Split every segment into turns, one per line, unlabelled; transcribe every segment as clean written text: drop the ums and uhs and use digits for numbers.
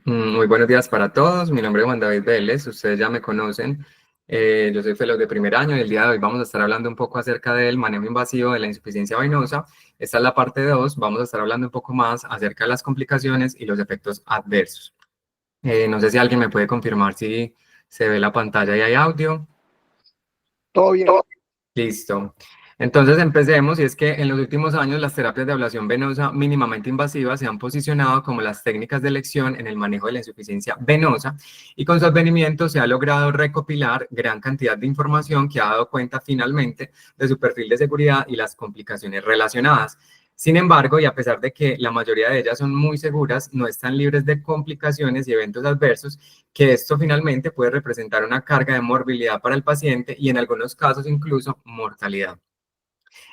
Muy buenos días para todos. Mi nombre es Juan David Vélez. Ustedes ya me conocen. Yo soy fellow de primer año y el día de hoy vamos a estar hablando un poco acerca del manejo invasivo de la insuficiencia venosa. Esta es la parte 2. Vamos a estar hablando un poco más acerca de las complicaciones y los efectos adversos. No sé si alguien me puede confirmar si se ve la pantalla y hay audio.
Todo bien.
Listo. Entonces empecemos, y es que en los últimos años las terapias de ablación venosa mínimamente invasivas se han posicionado como las técnicas de elección en el manejo de la insuficiencia venosa, y con su advenimiento se ha logrado recopilar gran cantidad de información que ha dado cuenta finalmente de su perfil de seguridad y las complicaciones relacionadas. Sin embargo, y a pesar de que la mayoría de ellas son muy seguras, no están libres de complicaciones y eventos adversos, que esto finalmente puede representar una carga de morbilidad para el paciente y en algunos casos incluso mortalidad.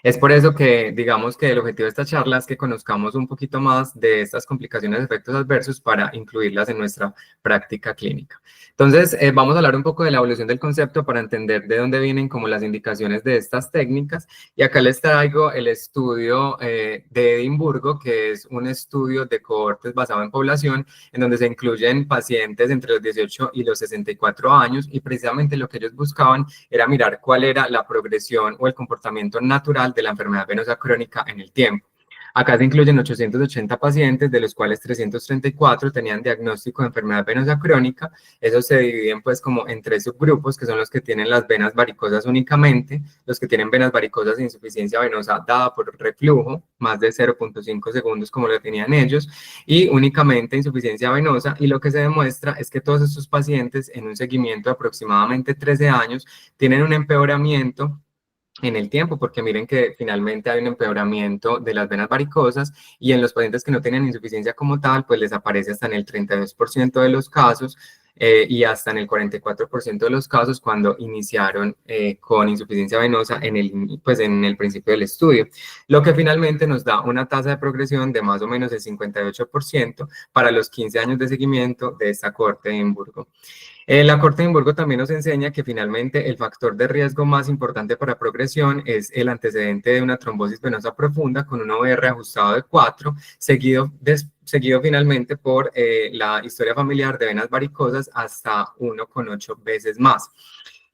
Es por eso que digamos que el objetivo de esta charla es que conozcamos un poquito más de estas complicaciones de efectos adversos para incluirlas en nuestra práctica clínica. Entonces, vamos a hablar un poco de la evolución del concepto para entender de dónde vienen como las indicaciones de estas técnicas. Y acá les traigo el estudio de Edimburgo, que es un estudio de cohortes basado en población, en donde se incluyen pacientes entre los 18 y los 64 años, y precisamente lo que ellos buscaban era mirar cuál era la progresión o el comportamiento natural de la enfermedad venosa crónica en el tiempo. Acá se incluyen 880 pacientes, de los cuales 334 tenían diagnóstico de enfermedad venosa crónica. Esos se dividen pues como en tres subgrupos, que son los que tienen las venas varicosas únicamente, los que tienen venas varicosas de insuficiencia venosa dada por reflujo, más de 0.5 segundos como lo tenían ellos, y únicamente insuficiencia venosa. Y lo que se demuestra es que todos estos pacientes en un seguimiento de aproximadamente 13 años tienen un empeoramiento en el tiempo, porque miren que finalmente hay un empeoramiento de las venas varicosas, y en los pacientes que no tienen insuficiencia como tal, pues les aparece hasta en el 32% de los casos, y hasta en el 44% de los casos cuando iniciaron con insuficiencia venosa pues en el principio del estudio, lo que finalmente nos da una tasa de progresión de más o menos el 58% para los 15 años de seguimiento de esta cohorte de Edimburgo. La Corte de Edimburgo también nos enseña que finalmente el factor de riesgo más importante para progresión es el antecedente de una trombosis venosa profunda con un OR ajustado de 4, seguido finalmente por la historia familiar de venas varicosas hasta 1,8 veces más.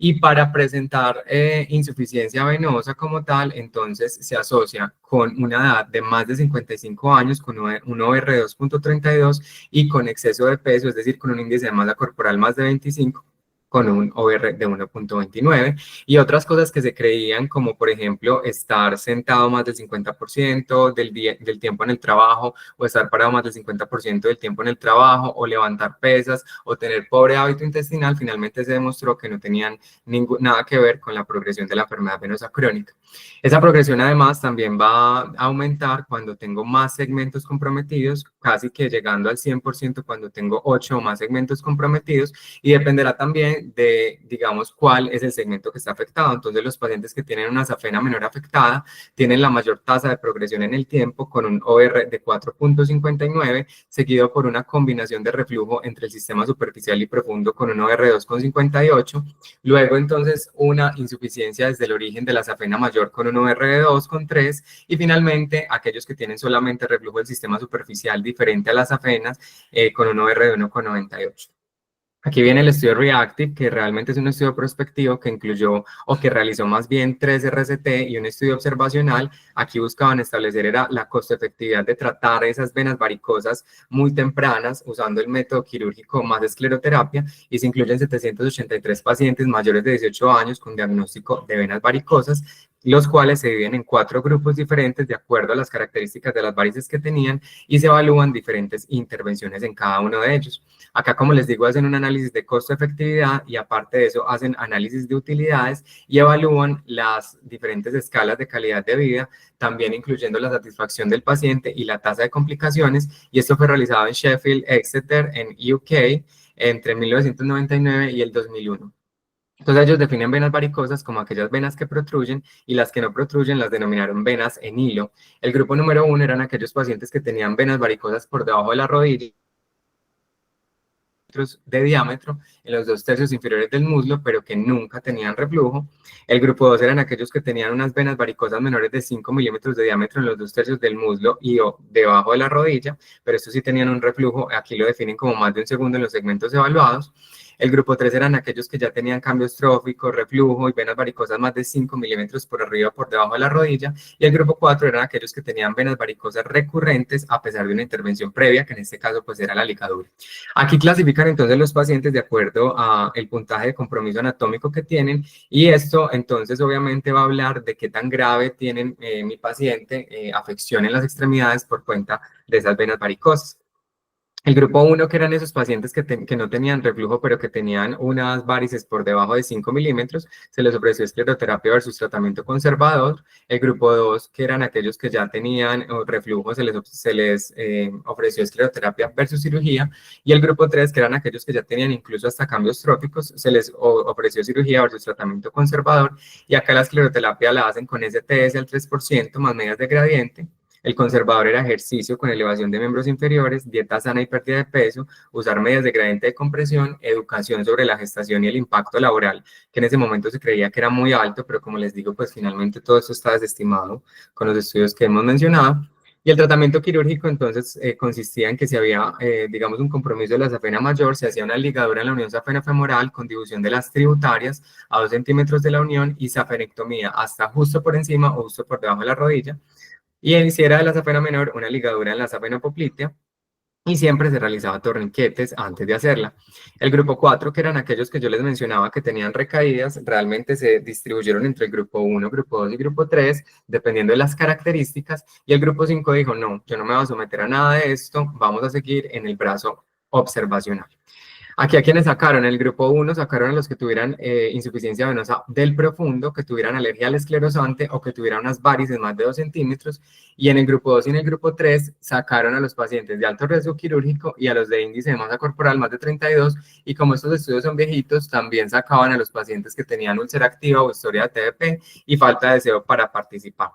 Y para presentar insuficiencia venosa como tal, entonces se asocia con una edad de más de 55 años, con un OR de 2,32 y con exceso de peso, es decir, con un índice de masa corporal más de 25, con un OR de 1,29, y otras cosas que se creían, como por ejemplo estar sentado más del 50% del tiempo en el trabajo, o estar parado más del 50% del tiempo en el trabajo, o levantar pesas, o tener pobre hábito intestinal, finalmente se demostró que no tenían nada que ver con la progresión de la enfermedad venosa crónica. Esa progresión además también va a aumentar cuando tengo más segmentos comprometidos, casi que llegando al 100% cuando tengo 8 o más segmentos comprometidos, y dependerá también de, digamos, cuál es el segmento que está afectado. Entonces, los pacientes que tienen una safena menor afectada tienen la mayor tasa de progresión en el tiempo, con un OR de 4,59, seguido por una combinación de reflujo entre el sistema superficial y profundo con un OR de 2,58. Luego, entonces, una insuficiencia desde el origen de la safena mayor con un OR de 2,3, y finalmente aquellos que tienen solamente reflujo del sistema superficial diferente a las afenas, con un OR de 1,98. Aquí viene el estudio Reactive, que realmente es un estudio prospectivo que incluyó, o que realizó más bien, 3 RCT y un estudio observacional. Aquí buscaban establecer era la costo efectividad de tratar esas venas varicosas muy tempranas usando el método quirúrgico más escleroterapia, y se incluyen 783 pacientes mayores de 18 años con diagnóstico de venas varicosas, los cuales se dividen en 4 grupos diferentes de acuerdo a las características de las varices que tenían, y se evalúan diferentes intervenciones en cada uno de ellos. Acá, como les digo, hacen un análisis de costo-efectividad, y aparte de eso hacen análisis de utilidades y evalúan las diferentes escalas de calidad de vida, también incluyendo la satisfacción del paciente y la tasa de complicaciones, y esto fue realizado en Sheffield, Exeter, en UK, entre 1999 y el 2001. Entonces ellos definen venas varicosas como aquellas venas que protruyen, y las que no protruyen las denominaron venas en hilo. El grupo número 1 eran aquellos pacientes que tenían venas varicosas por debajo de la rodilla, de diámetro en los 2/3 inferiores del muslo, pero que nunca tenían reflujo. El grupo 2 eran aquellos que tenían unas venas varicosas menores de 5 milímetros de diámetro en los 2/3 del muslo y o debajo de la rodilla, pero estos sí tenían un reflujo, aquí lo definen como más de 1 segundo en los segmentos evaluados. El grupo 3 eran aquellos que ya tenían cambios tróficos, reflujo y venas varicosas más de 5 milímetros por arriba o por debajo de la rodilla. Y el grupo 4 eran aquellos que tenían venas varicosas recurrentes a pesar de una intervención previa, que en este caso pues era la ligadura. Aquí clasifican entonces los pacientes de acuerdo a el puntaje de compromiso anatómico que tienen, y esto entonces obviamente va a hablar de qué tan grave tienen mi paciente afección en las extremidades por cuenta de esas venas varicosas. El grupo 1, que eran esos pacientes que no tenían reflujo, pero que tenían unas varices por debajo de 5 milímetros, se les ofreció escleroterapia versus tratamiento conservador. El grupo 2, que eran aquellos que ya tenían reflujo, se les ofreció escleroterapia versus cirugía. Y el grupo 3, que eran aquellos que ya tenían incluso hasta cambios tróficos, se les ofreció cirugía versus tratamiento conservador. Y acá la escleroterapia la hacen con STS al 3% más medidas de gradiente. El conservador era ejercicio con elevación de miembros inferiores, dieta sana y pérdida de peso, usar medidas de gradiente de compresión, educación sobre la gestación y el impacto laboral, que en ese momento se creía que era muy alto, pero como les digo, pues finalmente todo esto está desestimado con los estudios que hemos mencionado. Y el tratamiento quirúrgico entonces consistía en que si había, digamos, un compromiso de la safena mayor, se hacía una ligadura en la unión safena-femoral con difusión de las tributarias a 2 centímetros de la unión y safenectomía hasta justo por encima o justo por debajo de la rodilla. Y si era de la safena menor, una ligadura en la safena poplitea, y siempre se realizaba torniquetes antes de hacerla. El grupo 4, que eran aquellos que yo les mencionaba que tenían recaídas, realmente se distribuyeron entre el grupo 1, grupo 2 y grupo 3, dependiendo de las características, y el grupo 5 dijo, no, yo no me voy a someter a nada de esto, vamos a seguir en el brazo observacional. Aquí a quienes sacaron, el grupo 1 sacaron a los que tuvieran insuficiencia venosa del profundo, que tuvieran alergia al esclerosante o que tuvieran unas varices más de 2 centímetros, y en el grupo 2 y en el grupo 3 sacaron a los pacientes de alto riesgo quirúrgico y a los de índice de masa corporal más de 32, y como estos estudios son viejitos, también sacaban a los pacientes que tenían úlcera activa o historia de TBP y falta de deseo para participar.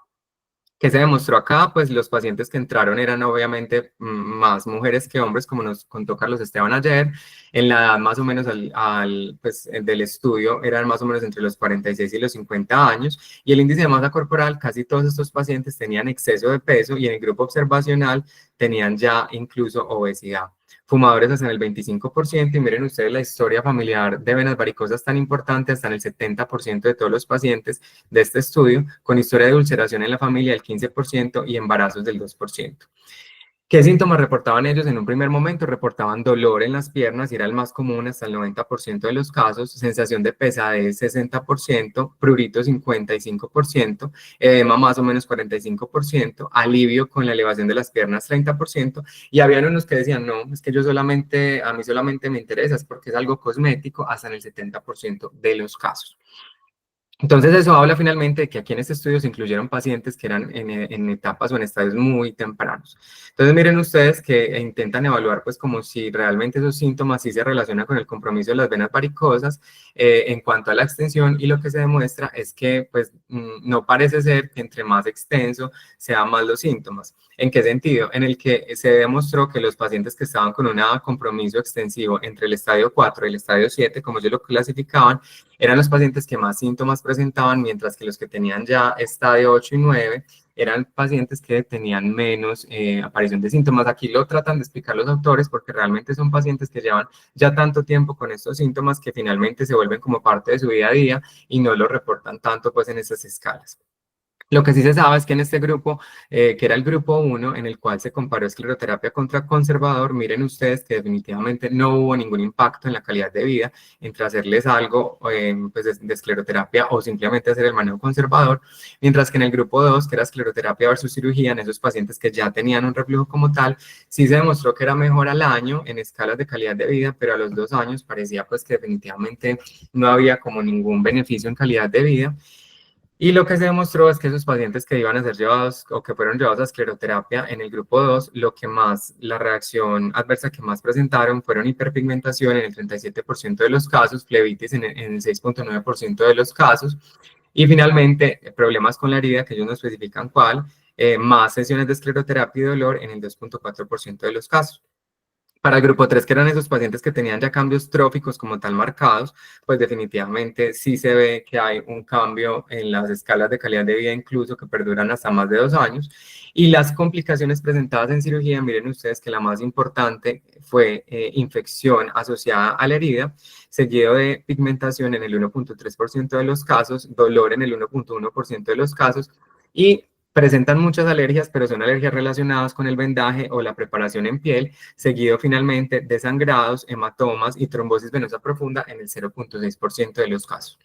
¿Qué se demostró acá? Pues los pacientes que entraron eran obviamente más mujeres que hombres, como nos contó Carlos Esteban ayer. En la edad más o menos pues, del estudio eran más o menos entre los 46 y los 50 años. Y el índice de masa corporal, casi todos estos pacientes tenían exceso de peso y en el grupo observacional tenían ya incluso obesidad. Fumadores hasta en el 25%, y miren ustedes la historia familiar de venas varicosas tan importante, hasta en el 70% de todos los pacientes de este estudio, con historia de ulceración en la familia del 15% y embarazos del 2%. ¿Qué síntomas reportaban ellos en un primer momento? Reportaban dolor en las piernas, y era el más común hasta el 90% de los casos, sensación de pesadez 60%, prurito 55%, edema más o menos 45%, alivio con la elevación de las piernas 30%, y habían unos que decían, no, es que a mí solamente me interesa, es porque es algo cosmético, hasta en el 70% de los casos. Entonces eso habla finalmente de que aquí en este estudio se incluyeron pacientes que eran en etapas o en estadios muy tempranos. Entonces miren ustedes que intentan evaluar pues como si realmente esos síntomas sí se relacionan con el compromiso de las venas varicosas en cuanto a la extensión, y lo que se demuestra es que pues no parece ser que entre más extenso sean más los síntomas. ¿En qué sentido? En el que se demostró que los pacientes que estaban con un compromiso extensivo entre el estadio 4 y el estadio 7, como ellos lo clasificaban, eran los pacientes que más síntomas presentaban, mientras que los que tenían ya estadio 8 y 9 eran pacientes que tenían menos aparición de síntomas. Aquí lo tratan de explicar los autores porque realmente son pacientes que llevan ya tanto tiempo con estos síntomas que finalmente se vuelven como parte de su día a día y no lo reportan tanto pues en esas escalas. Lo que sí se sabe es que en este grupo, que era el grupo 1, en el cual se comparó escleroterapia contra conservador, miren ustedes que definitivamente no hubo ningún impacto en la calidad de vida entre hacerles algo pues de escleroterapia o simplemente hacer el manejo conservador, mientras que en el grupo 2, que era escleroterapia versus cirugía, en esos pacientes que ya tenían un reflujo como tal, sí se demostró que era mejor al año en escalas de calidad de vida, pero a los 2 años parecía pues que definitivamente no había como ningún beneficio en calidad de vida. Y lo que se demostró es que esos pacientes que iban a ser llevados o que fueron llevados a escleroterapia en el grupo 2, la reacción adversa que más presentaron fueron hiperpigmentación en el 37% de los casos, flebitis en el 6.9% de los casos, y finalmente problemas con la herida, que ellos no especifican cuál, más sesiones de escleroterapia y dolor en el 2.4% de los casos. Para el grupo 3, que eran esos pacientes que tenían ya cambios tróficos como tal marcados, pues definitivamente sí se ve que hay un cambio en las escalas de calidad de vida, incluso que perduran hasta más de 2 años. Y las complicaciones presentadas en cirugía, miren ustedes que la más importante fue infección asociada a la herida, seguido de pigmentación en el 1.3% de los casos, dolor en el 1.1% de los casos, y presentan muchas alergias, pero son alergias relacionadas con el vendaje o la preparación en piel, seguido finalmente de sangrados, hematomas y trombosis venosa profunda en el 0.6% de los casos.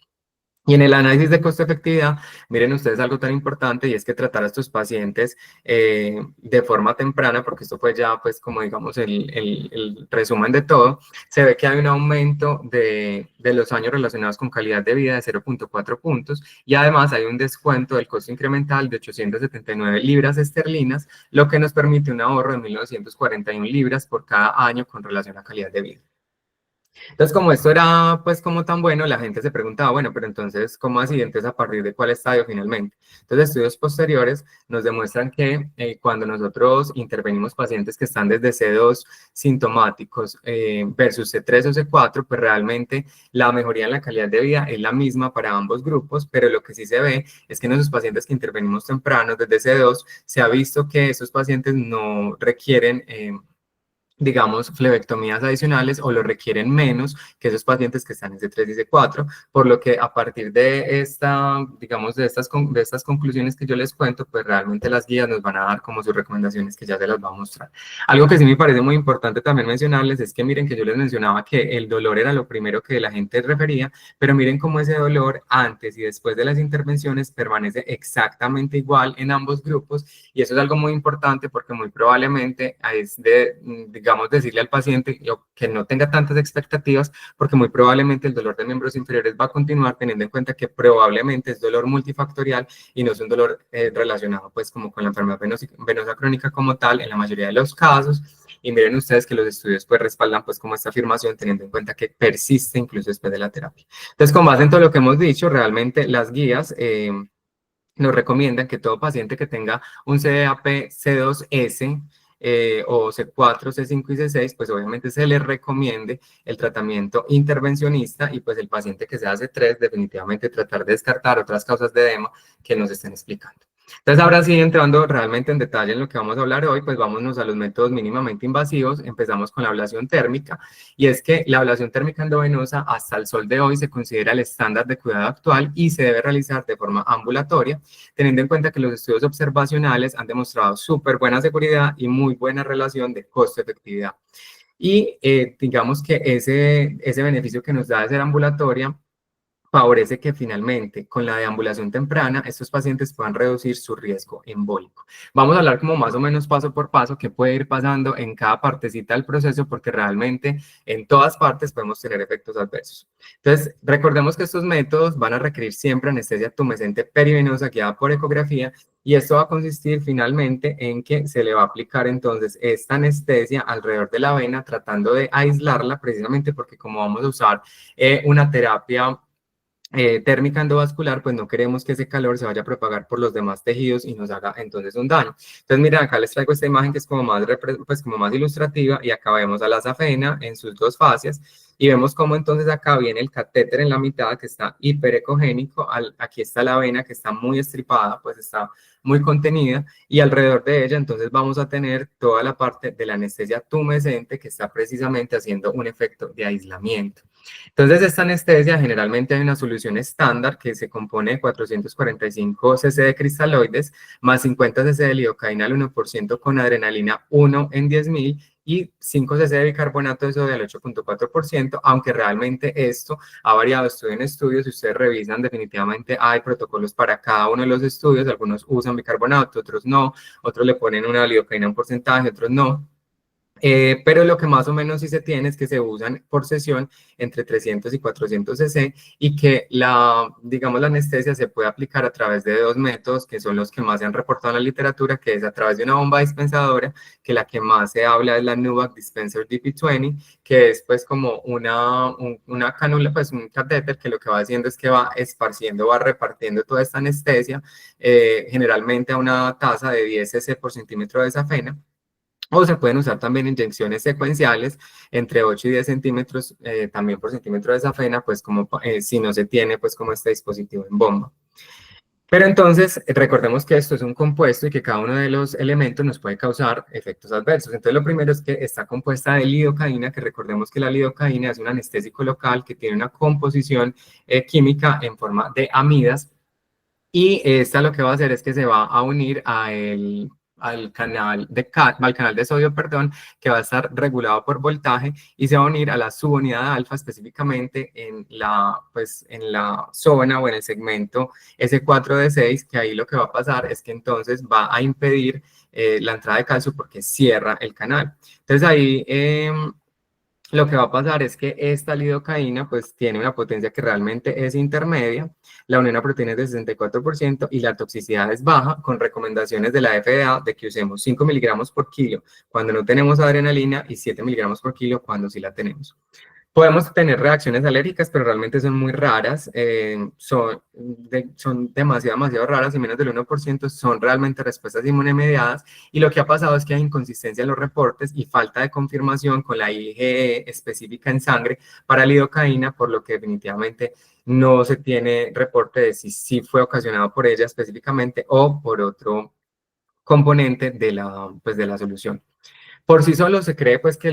Y en el análisis de costo-efectividad, miren ustedes algo tan importante y es que tratar a estos pacientes de forma temprana, porque esto fue ya pues como digamos el resumen de todo, se ve que hay un aumento de los años relacionados con calidad de vida de 0.4 puntos y además hay un descuento del costo incremental de 879 libras esterlinas, lo que nos permite un ahorro de 1.941 libras por cada año con relación a calidad de vida. Entonces, como esto era pues como tan bueno, la gente se preguntaba, bueno, pero entonces, ¿cómo así? Entonces, ¿a partir de cuál estadio finalmente? Entonces, estudios posteriores nos demuestran que cuando nosotros intervenimos pacientes que están desde C2 sintomáticos versus C3 o C4, pues realmente la mejoría en la calidad de vida es la misma para ambos grupos, pero lo que sí se ve es que en esos pacientes que intervenimos temprano desde C2, se ha visto que esos pacientes no requieren digamos, flebectomías adicionales o lo requieren menos que esos pacientes que están en C3 y C4, por lo que a partir de digamos, de estas conclusiones que yo les cuento, pues realmente las guías nos van a dar como sus recomendaciones que ya se las va a mostrar. Algo que sí me parece muy importante también mencionarles es que miren que yo les mencionaba que el dolor era lo primero que la gente refería, pero miren cómo ese dolor antes y después de las intervenciones permanece exactamente igual en ambos grupos y eso es algo muy importante porque muy probablemente es de, digamos, decirle al paciente que no tenga tantas expectativas porque muy probablemente el dolor de miembros inferiores va a continuar teniendo en cuenta que probablemente es dolor multifactorial y no es un dolor relacionado pues como con la enfermedad venosa crónica como tal en la mayoría de los casos. Y miren ustedes que los estudios pues respaldan pues como esta afirmación teniendo en cuenta que persiste incluso después de la terapia. Entonces, con base en todo lo que hemos dicho, realmente las guías nos recomiendan que todo paciente que tenga un CDAP C2S o C4, C5 y C6, pues obviamente se le recomiende el tratamiento intervencionista y pues el paciente que sea C3 definitivamente tratar de descartar otras causas de edema que nos estén explicando. Entonces, ahora sí, entrando realmente en detalle en lo que vamos a hablar hoy, pues vámonos a los métodos mínimamente invasivos. Empezamos con la ablación térmica, y es que la ablación térmica endovenosa hasta el sol de hoy se considera el estándar de cuidado actual y se debe realizar de forma ambulatoria, teniendo en cuenta que los estudios observacionales han demostrado súper buena seguridad y muy buena relación de costo-efectividad. Y digamos que ese beneficio que nos da de ser ambulatoria favorece que finalmente con la deambulación temprana estos pacientes puedan reducir su riesgo embólico. Vamos a hablar como más o menos paso por paso qué puede ir pasando en cada partecita del proceso porque realmente en todas partes podemos tener efectos adversos. Entonces, recordemos que estos métodos van a requerir siempre anestesia tumescente perivenosa guiada por ecografía y esto va a consistir finalmente en que se le va a aplicar entonces esta anestesia alrededor de la vena tratando de aislarla precisamente porque como vamos a usar una terapia térmica endovascular, pues no queremos que ese calor se vaya a propagar por los demás tejidos y nos haga entonces un daño. Entonces, miren, acá les traigo esta imagen que es como más, pues, como más ilustrativa y acá vemos a la safena en sus dos fases y vemos cómo entonces acá viene el catéter en la mitad que está hiperecogénico, aquí está la vena que está muy estripada, pues está muy contenida y alrededor de ella entonces vamos a tener toda la parte de la anestesia tumescente que está precisamente haciendo un efecto de aislamiento. Entonces, esta anestesia generalmente hay una solución estándar que se compone de 445 cc de cristaloides más 50 cc de lidocaína al 1% con adrenalina 1 en 10.000 y 5 cc de bicarbonato de sodio al 8.4%, aunque realmente esto ha variado estudio en estudio. Si ustedes revisan, definitivamente hay protocolos para cada uno de los estudios. Algunos usan bicarbonato, otros no, otros le ponen una lidocaína en porcentaje, otros no. Pero lo que más o menos sí se tiene es que se usan por sesión entre 300 y 400 cc y que digamos, la anestesia se puede aplicar a través de dos métodos que son los que más se han reportado en la literatura, que es a través de una bomba dispensadora, que la que más se habla es la Nuvac Dispenser DP20, que es pues como una cánula, pues un catéter que lo que va haciendo es que va esparciendo, va repartiendo toda esta anestesia, generalmente a una tasa de 10 cc por centímetro de safena. O se pueden usar también inyecciones secuenciales entre 8 y 10 centímetros, también por centímetro de safena, pues como si no se tiene pues como este dispositivo en bomba. Pero entonces, recordemos que esto es un compuesto y que cada uno de los elementos nos puede causar efectos adversos. Entonces, lo primero es que está compuesta de lidocaína, que recordemos que la lidocaína es un anestésico local que tiene una composición química en forma de amidas, y esta lo que va a hacer es que se va a unir al canal de sodio, perdón, que va a estar regulado por voltaje, y se va a unir a la subunidad alfa, específicamente pues, en la zona o en el segmento S4D6, que ahí lo que va a pasar es que entonces va a impedir la entrada de calcio porque cierra el canal. Entonces ahí lo que va a pasar es que esta lidocaína pues tiene una potencia que realmente es intermedia, la unión a proteínas de 64% y la toxicidad es baja, con recomendaciones de la FDA de que usemos 5 miligramos por kilo cuando no tenemos adrenalina y 7 miligramos por kilo cuando sí la tenemos. Podemos tener reacciones alérgicas, pero realmente son muy raras, son demasiado raras, y menos del 1% son realmente respuestas inmunomediadas, y lo que ha pasado es que hay inconsistencia en los reportes y falta de confirmación con la IgE específica en sangre para lidocaína, por lo que definitivamente no se tiene reporte de si sí fue ocasionado por ella específicamente o por otro componente pues, de la solución. Por sí solo se cree pues que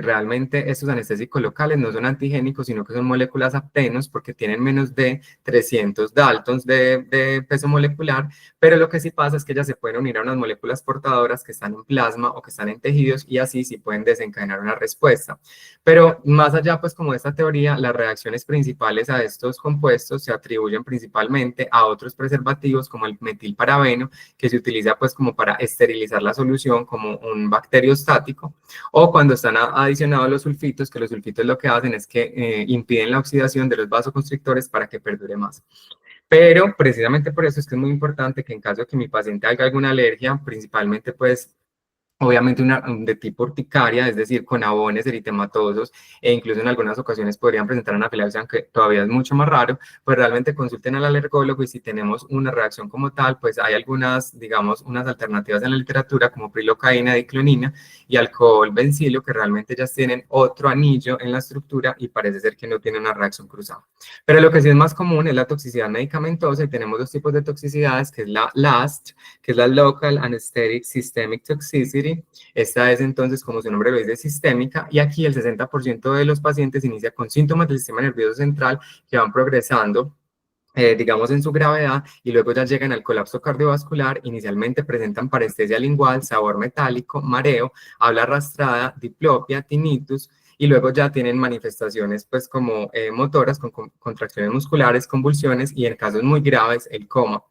realmente estos anestésicos locales no son antigénicos, sino que son moléculas aptenos porque tienen menos de 300 daltons de peso molecular, pero lo que sí pasa es que ellas se pueden unir a unas moléculas portadoras que están en plasma o que están en tejidos, y así sí pueden desencadenar una respuesta. Pero más allá pues como de esta teoría, las reacciones principales a estos compuestos se atribuyen principalmente a otros preservativos como el metilparabeno, que se utiliza pues como para esterilizar la solución como un bacteriostático, o cuando están adicionados los sulfitos, que los sulfitos lo que hacen es que impiden la oxidación de los vasoconstrictores para que perdure más. Pero precisamente por eso es que es muy importante que en caso de que mi paciente haga alguna alergia, principalmente pues obviamente de tipo urticaria, es decir, con abones eritematosos, e incluso en algunas ocasiones podrían presentar anafilaxia, aunque todavía es mucho más raro, pues realmente consulten al alergólogo, y si tenemos una reacción como tal, pues hay algunas, digamos, unas alternativas en la literatura como prilocaína, diclonina y alcohol bencilo, que realmente ellas tienen otro anillo en la estructura y parece ser que no tienen una reacción cruzada. Pero lo que sí es más común es la toxicidad medicamentosa, y tenemos dos tipos de toxicidades, que es la LAST, que es la Local Anesthetic Systemic Toxicity. Esta es entonces, como su nombre lo dice, sistémica, y aquí el 60% de los pacientes inicia con síntomas del sistema nervioso central que van progresando, digamos, en su gravedad, y luego ya llegan al colapso cardiovascular. Inicialmente presentan parestesia lingual, sabor metálico, mareo, habla arrastrada, diplopia, tinnitus, y luego ya tienen manifestaciones pues como motoras, con contracciones musculares, convulsiones, y en casos muy graves el coma.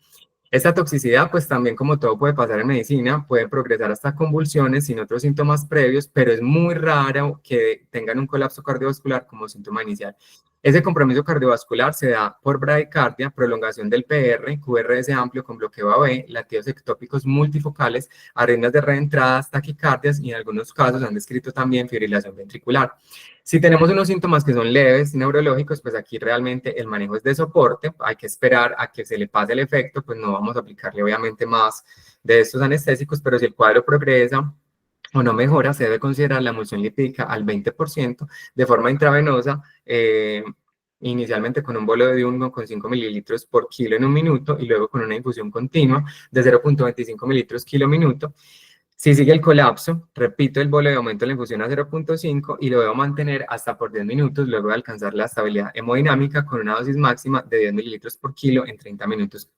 Esta toxicidad, pues también, como todo puede pasar en medicina, puede progresar hasta convulsiones sin otros síntomas previos, pero es muy raro que tengan un colapso cardiovascular como síntoma inicial. Ese compromiso cardiovascular se da por bradicardia, prolongación del PR, QRS amplio con bloqueo AB, latidos ectópicos multifocales, arritmias de reentradas, taquicardias, y en algunos casos han descrito también fibrilación ventricular. Si tenemos unos síntomas que son leves, neurológicos, pues aquí realmente el manejo es de soporte, hay que esperar a que se le pase el efecto, pues no vamos a aplicarle obviamente más de estos anestésicos, pero si el cuadro progresa o no mejora, se debe considerar la emulsión lipídica al 20% de forma intravenosa, inicialmente con un bolo de 1,5 mililitros por kilo en un minuto, y luego con una infusión continua de 0,25 mililitros kilo minuto. Si sigue el colapso, repito el bolo de aumento de la infusión a 0,5 y lo debo mantener hasta por 10 minutos, luego de alcanzar la estabilidad hemodinámica con una dosis máxima de 10 mililitros por kilo en 30 minutos.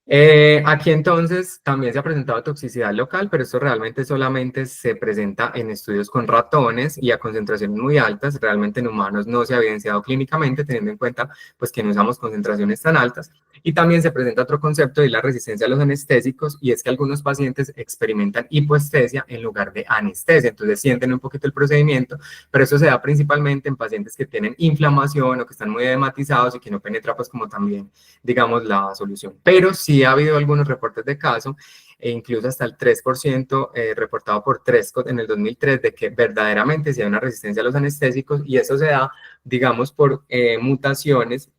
Aquí entonces también se ha presentado toxicidad local, pero esto realmente solamente se presenta en estudios con ratones y a concentraciones muy altas. Realmente en humanos no se ha evidenciado clínicamente, teniendo en cuenta pues, que no usamos concentraciones tan altas. Y también se presenta otro concepto de la resistencia a los anestésicos, y es que algunos pacientes experimentan hipoestesia en lugar de anestesia, entonces sienten un poquito el procedimiento, pero eso se da principalmente en pacientes que tienen inflamación o que están muy edematizados y que no penetra pues como también, digamos, la solución. Pero sí ha habido algunos reportes de caso, e incluso hasta el 3% reportado por Trescott en el 2003, de que verdaderamente sí hay una resistencia a los anestésicos, y eso se da, digamos, por mutaciones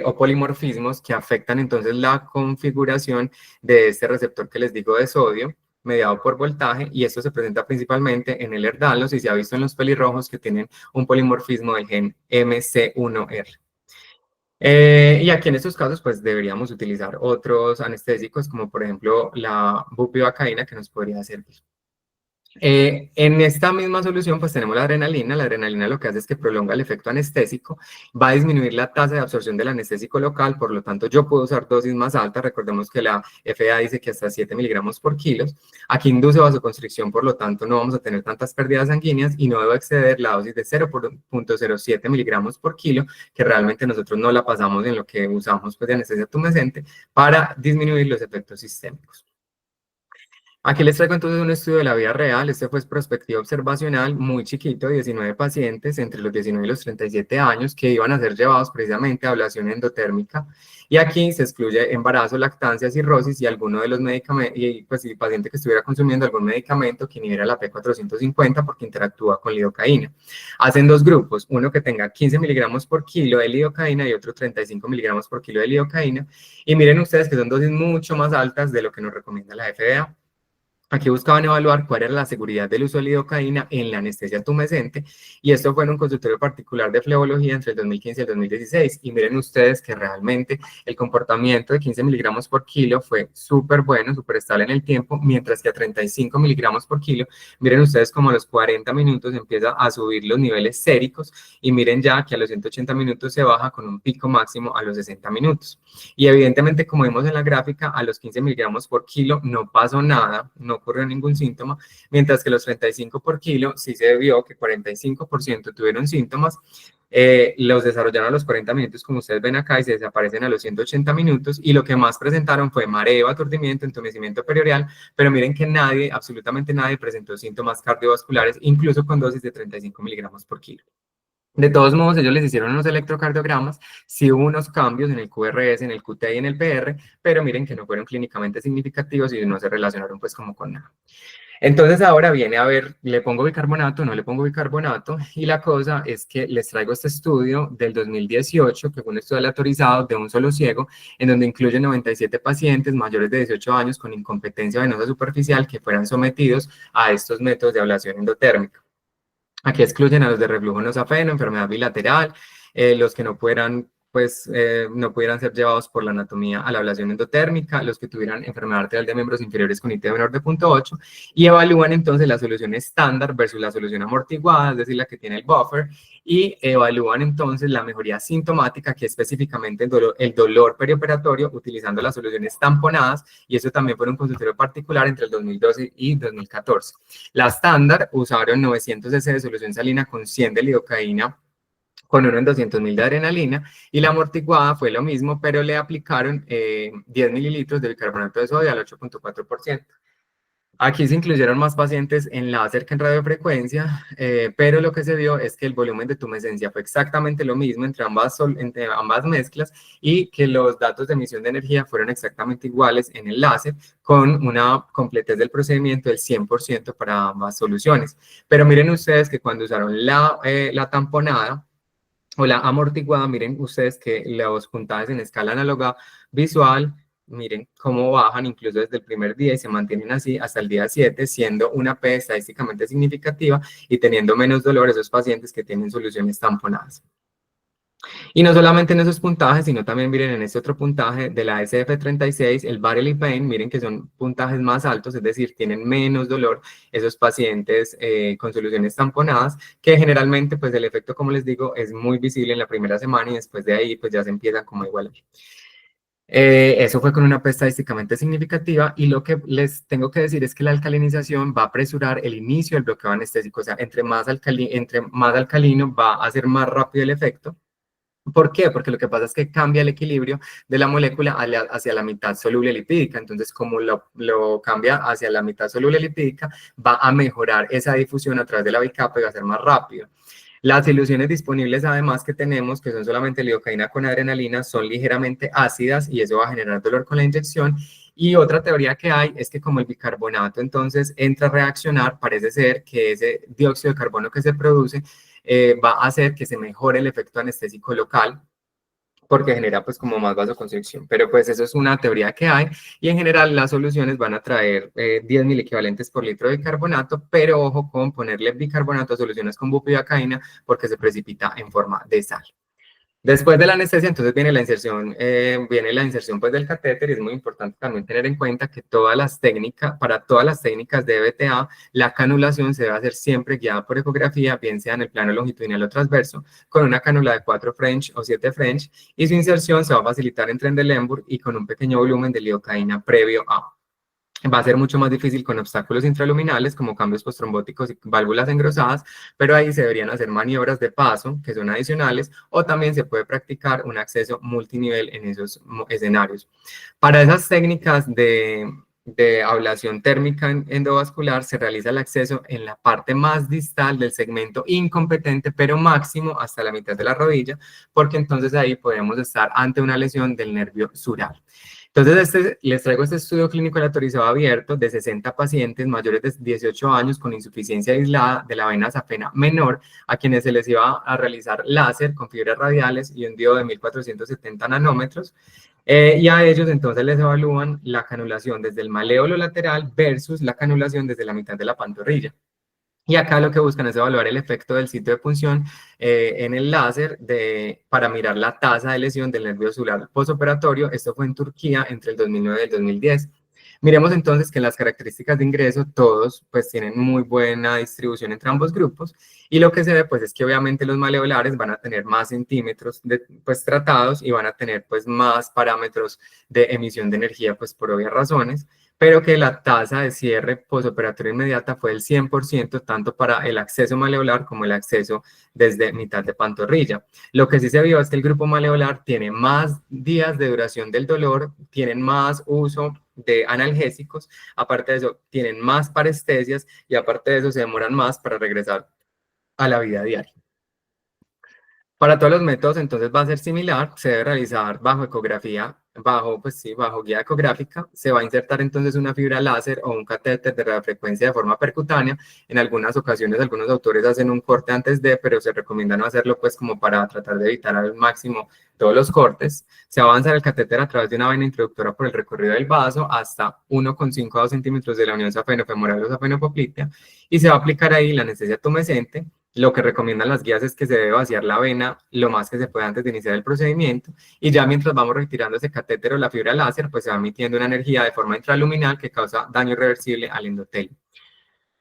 o polimorfismos que afectan entonces la configuración de este receptor que les digo de sodio. mediado por voltaje, y esto se presenta principalmente en el Ehlers-Danlos y se ha visto en los pelirrojos que tienen un polimorfismo del gen MC1R. Y aquí en estos casos, pues deberíamos utilizar otros anestésicos, como por ejemplo la bupivacaína, que nos podría servir. En esta misma solución, pues tenemos la adrenalina. La adrenalina lo que hace es que prolonga el efecto anestésico, va a disminuir la tasa de absorción del anestésico local, por lo tanto yo puedo usar dosis más altas. Recordemos que la FDA dice que hasta 7 miligramos por kilo. Aquí induce vasoconstricción, por lo tanto no vamos a tener tantas pérdidas sanguíneas y no debo exceder la dosis de 0,07 miligramos por kilo, que realmente nosotros no la pasamos en lo que usamos pues, de anestesia tumescente para disminuir los efectos sistémicos. Aquí les traigo entonces un estudio de la vida real. Este fue prospectiva observacional, muy chiquito, 19 pacientes entre los 19 y los 37 años que iban a ser llevados precisamente a ablación endotérmica. Y aquí se excluye embarazo, lactancia, cirrosis y alguno de los medicamentos, y pues el paciente que estuviera consumiendo algún medicamento que inhibiera la P450 porque interactúa con lidocaína. Hacen dos grupos, uno que tenga 15 miligramos por kilo de lidocaína y otro 35 miligramos por kilo de lidocaína. Y miren ustedes que son dosis mucho más altas de lo que nos recomienda la FDA. Aquí buscaban evaluar cuál era la seguridad del uso de lidocaína en la anestesia tumescente, y esto fue en un consultorio particular de flebología entre el 2015 y el 2016. Y miren ustedes que realmente el comportamiento de 15 miligramos por kilo fue súper bueno, súper estable en el tiempo, mientras que a 35 miligramos por kilo, miren ustedes como a los 40 minutos empieza a subir los niveles séricos, y miren ya que a los 180 minutos se baja con un pico máximo a los 60 minutos. Y evidentemente, como vimos en la gráfica, a los 15 miligramos por kilo no pasó nada, no ocurrió ningún síntoma, mientras que los 35 por kilo sí se vio que 45% tuvieron síntomas. Los desarrollaron a los 40 minutos, como ustedes ven acá, y se desaparecen a los 180 minutos, y lo que más presentaron fue mareo, aturdimiento, entumecimiento perioral, pero miren que nadie, absolutamente nadie, presentó síntomas cardiovasculares, incluso con dosis de 35 miligramos por kilo. De todos modos, ellos les hicieron unos electrocardiogramas, sí hubo unos cambios en el QRS, en el QT y en el PR, pero miren que no fueron clínicamente significativos y no se relacionaron pues como con nada. Entonces ahora viene a ver, ¿le pongo bicarbonato? ¿No le pongo bicarbonato? Y la cosa es que les traigo este estudio del 2018, que fue un estudio aleatorizado de un solo ciego, en donde incluye 97 pacientes mayores de 18 años con incompetencia venosa superficial que fueran sometidos a estos métodos de ablación endotérmica. Aquí excluyen a los de reflujo nosafeno, enfermedad bilateral, los que no pudieran, pues, no pudieran ser llevados por la anatomía a la ablación endotérmica, los que tuvieran enfermedad arterial de miembros inferiores con IT menor de 0,8, y evalúan entonces la solución estándar versus la solución amortiguada, es decir, la que tiene el buffer, y evalúan entonces la mejoría sintomática, que es específicamente el dolor perioperatorio, utilizando las soluciones tamponadas, y eso también fue un consultorio particular entre el 2012 y 2014. La estándar usaron 900 cc de solución salina con 100 de lidocaína, con uno en 200.000 de adrenalina, y la amortiguada fue lo mismo, pero le aplicaron 10 mililitros de bicarbonato de sodio al 8,4%. Aquí se incluyeron más pacientes en láser que en radiofrecuencia, pero lo que se vio es que el volumen de tumescencia fue exactamente lo mismo entre ambas mezclas, y que los datos de emisión de energía fueron exactamente iguales en el láser, con una completez del procedimiento del 100% para ambas soluciones. Pero miren ustedes que cuando usaron la tamponada o la amortiguada, miren ustedes que los puntajes en escala análoga visual, miren cómo bajan incluso desde el primer día y se mantienen así hasta el día 7, siendo una P estadísticamente significativa y teniendo menos dolor esos pacientes que tienen soluciones tamponadas. Y no solamente en esos puntajes, sino también miren en este otro puntaje de la SF36, el Bodily Pain, miren que son puntajes más altos, es decir, tienen menos dolor esos pacientes con soluciones tamponadas, que generalmente pues el efecto, como les digo, es muy visible en la primera semana y después de ahí pues ya se empiezan como a igualar. Eso fue con una P estadísticamente significativa, y lo que les tengo que decir es que la alcalinización va a apresurar el inicio del bloqueo anestésico, o sea, entre más alcalino va a ser más rápido el efecto. ¿Por qué? Porque lo que pasa es que cambia el equilibrio de la molécula hacia la mitad soluble lipídica. Entonces, como lo cambia hacia la mitad soluble lipídica, va a mejorar esa difusión a través de la bicapa y va a ser más rápido. Las soluciones disponibles, además, que tenemos, que son solamente lidocaína con adrenalina, son ligeramente ácidas y eso va a generar dolor con la inyección. Y otra teoría que hay es que como el bicarbonato entonces entra a reaccionar, parece ser que ese dióxido de carbono que se produce va a hacer que se mejore el efecto anestésico local, porque genera pues como más vasoconstricción. Pero pues eso es una teoría que hay y en general las soluciones van a traer 10.000 equivalentes por litro de bicarbonato, pero ojo con ponerle bicarbonato a soluciones con bupivacaína porque se precipita en forma de sal. Después de la anestesia, entonces viene la inserción pues del catéter y es muy importante también tener en cuenta que para todas las técnicas de EBTA, la canulación se debe hacer siempre guiada por ecografía, bien sea en el plano longitudinal o transverso, con una cánula de 4 French o 7 French, y su inserción se va a facilitar en Trendelenburg y con un pequeño volumen de lidocaína previo a. Va a ser mucho más difícil con obstáculos intraluminales como cambios postrombóticos y válvulas engrosadas, pero ahí se deberían hacer maniobras de paso que son adicionales o también se puede practicar un acceso multinivel en esos escenarios. Para esas técnicas de ablación térmica endovascular se realiza el acceso en la parte más distal del segmento incompetente, pero máximo hasta la mitad de la rodilla, porque entonces ahí podemos estar ante una lesión del nervio sural. Entonces, les traigo este estudio clínico aleatorizado abierto de 60 pacientes mayores de 18 años con insuficiencia aislada de la vena safena menor, a quienes se les iba a realizar láser con fibras radiales y un diodo de 1470 nanómetros. Y a ellos entonces les evalúan la canulación desde el maléolo lateral versus la canulación desde la mitad de la pantorrilla. Y acá lo que buscan es evaluar el efecto del sitio de punción en el láser para mirar la tasa de lesión del nervio celular postoperatorio. Esto fue en Turquía entre el 2009 y el 2010. Miremos entonces que las características de ingreso todos pues tienen muy buena distribución entre ambos grupos y lo que se ve pues es que obviamente los maleolares van a tener más centímetros pues tratados y van a tener pues más parámetros de emisión de energía pues por obvias razones, pero que la tasa de cierre postoperatorio inmediata fue del 100%, tanto para el acceso maleolar como el acceso desde mitad de pantorrilla. Lo que sí se vio es que el grupo maleolar tiene más días de duración del dolor, tienen más uso de analgésicos, aparte de eso, tienen más parestesias y aparte de eso se demoran más para regresar a la vida diaria. Para todos los métodos, entonces va a ser similar, se debe realizar bajo ecografía, bajo guía ecográfica, se va a insertar entonces una fibra láser o un catéter de radiofrecuencia de forma percutánea. En algunas ocasiones algunos autores hacen un corte antes de, pero se recomienda no hacerlo pues como para tratar de evitar al máximo todos los cortes. Se va a avanzar el catéter a través de una vena introductora por el recorrido del vaso hasta 1,5 a 2 centímetros de la unión safenofemoral o safenopoplitea y se va a aplicar ahí la anestesia tumescente. Lo que recomiendan las guías es que se debe vaciar la vena lo más que se pueda antes de iniciar el procedimiento y ya mientras vamos retirando ese catéter o la fibra láser, pues se va emitiendo una energía de forma intraluminal que causa daño irreversible al endotelio.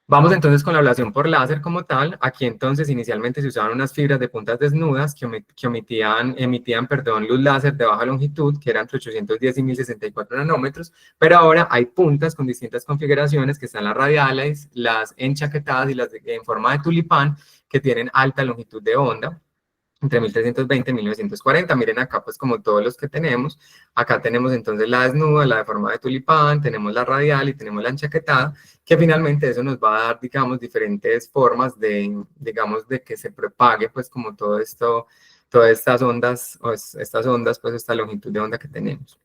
Vamos entonces con la ablación por láser como tal. Aquí entonces inicialmente se usaban unas fibras de puntas desnudas que emitían luz láser de baja longitud, que eran entre 810 y 1064 nanómetros, pero ahora hay puntas con distintas configuraciones que están las radiales, las enchaquetadas y las en forma de tulipán, que tienen alta longitud de onda entre 1320 y 1940. Miren acá pues como todos los que tenemos. Acá tenemos entonces la desnuda, la de forma de tulipán, tenemos la radial y tenemos la enchaquetada, que finalmente eso nos va a dar, digamos, diferentes formas digamos, de que se propague pues como todo esto, todas estas ondas, pues esta longitud de onda que tenemos.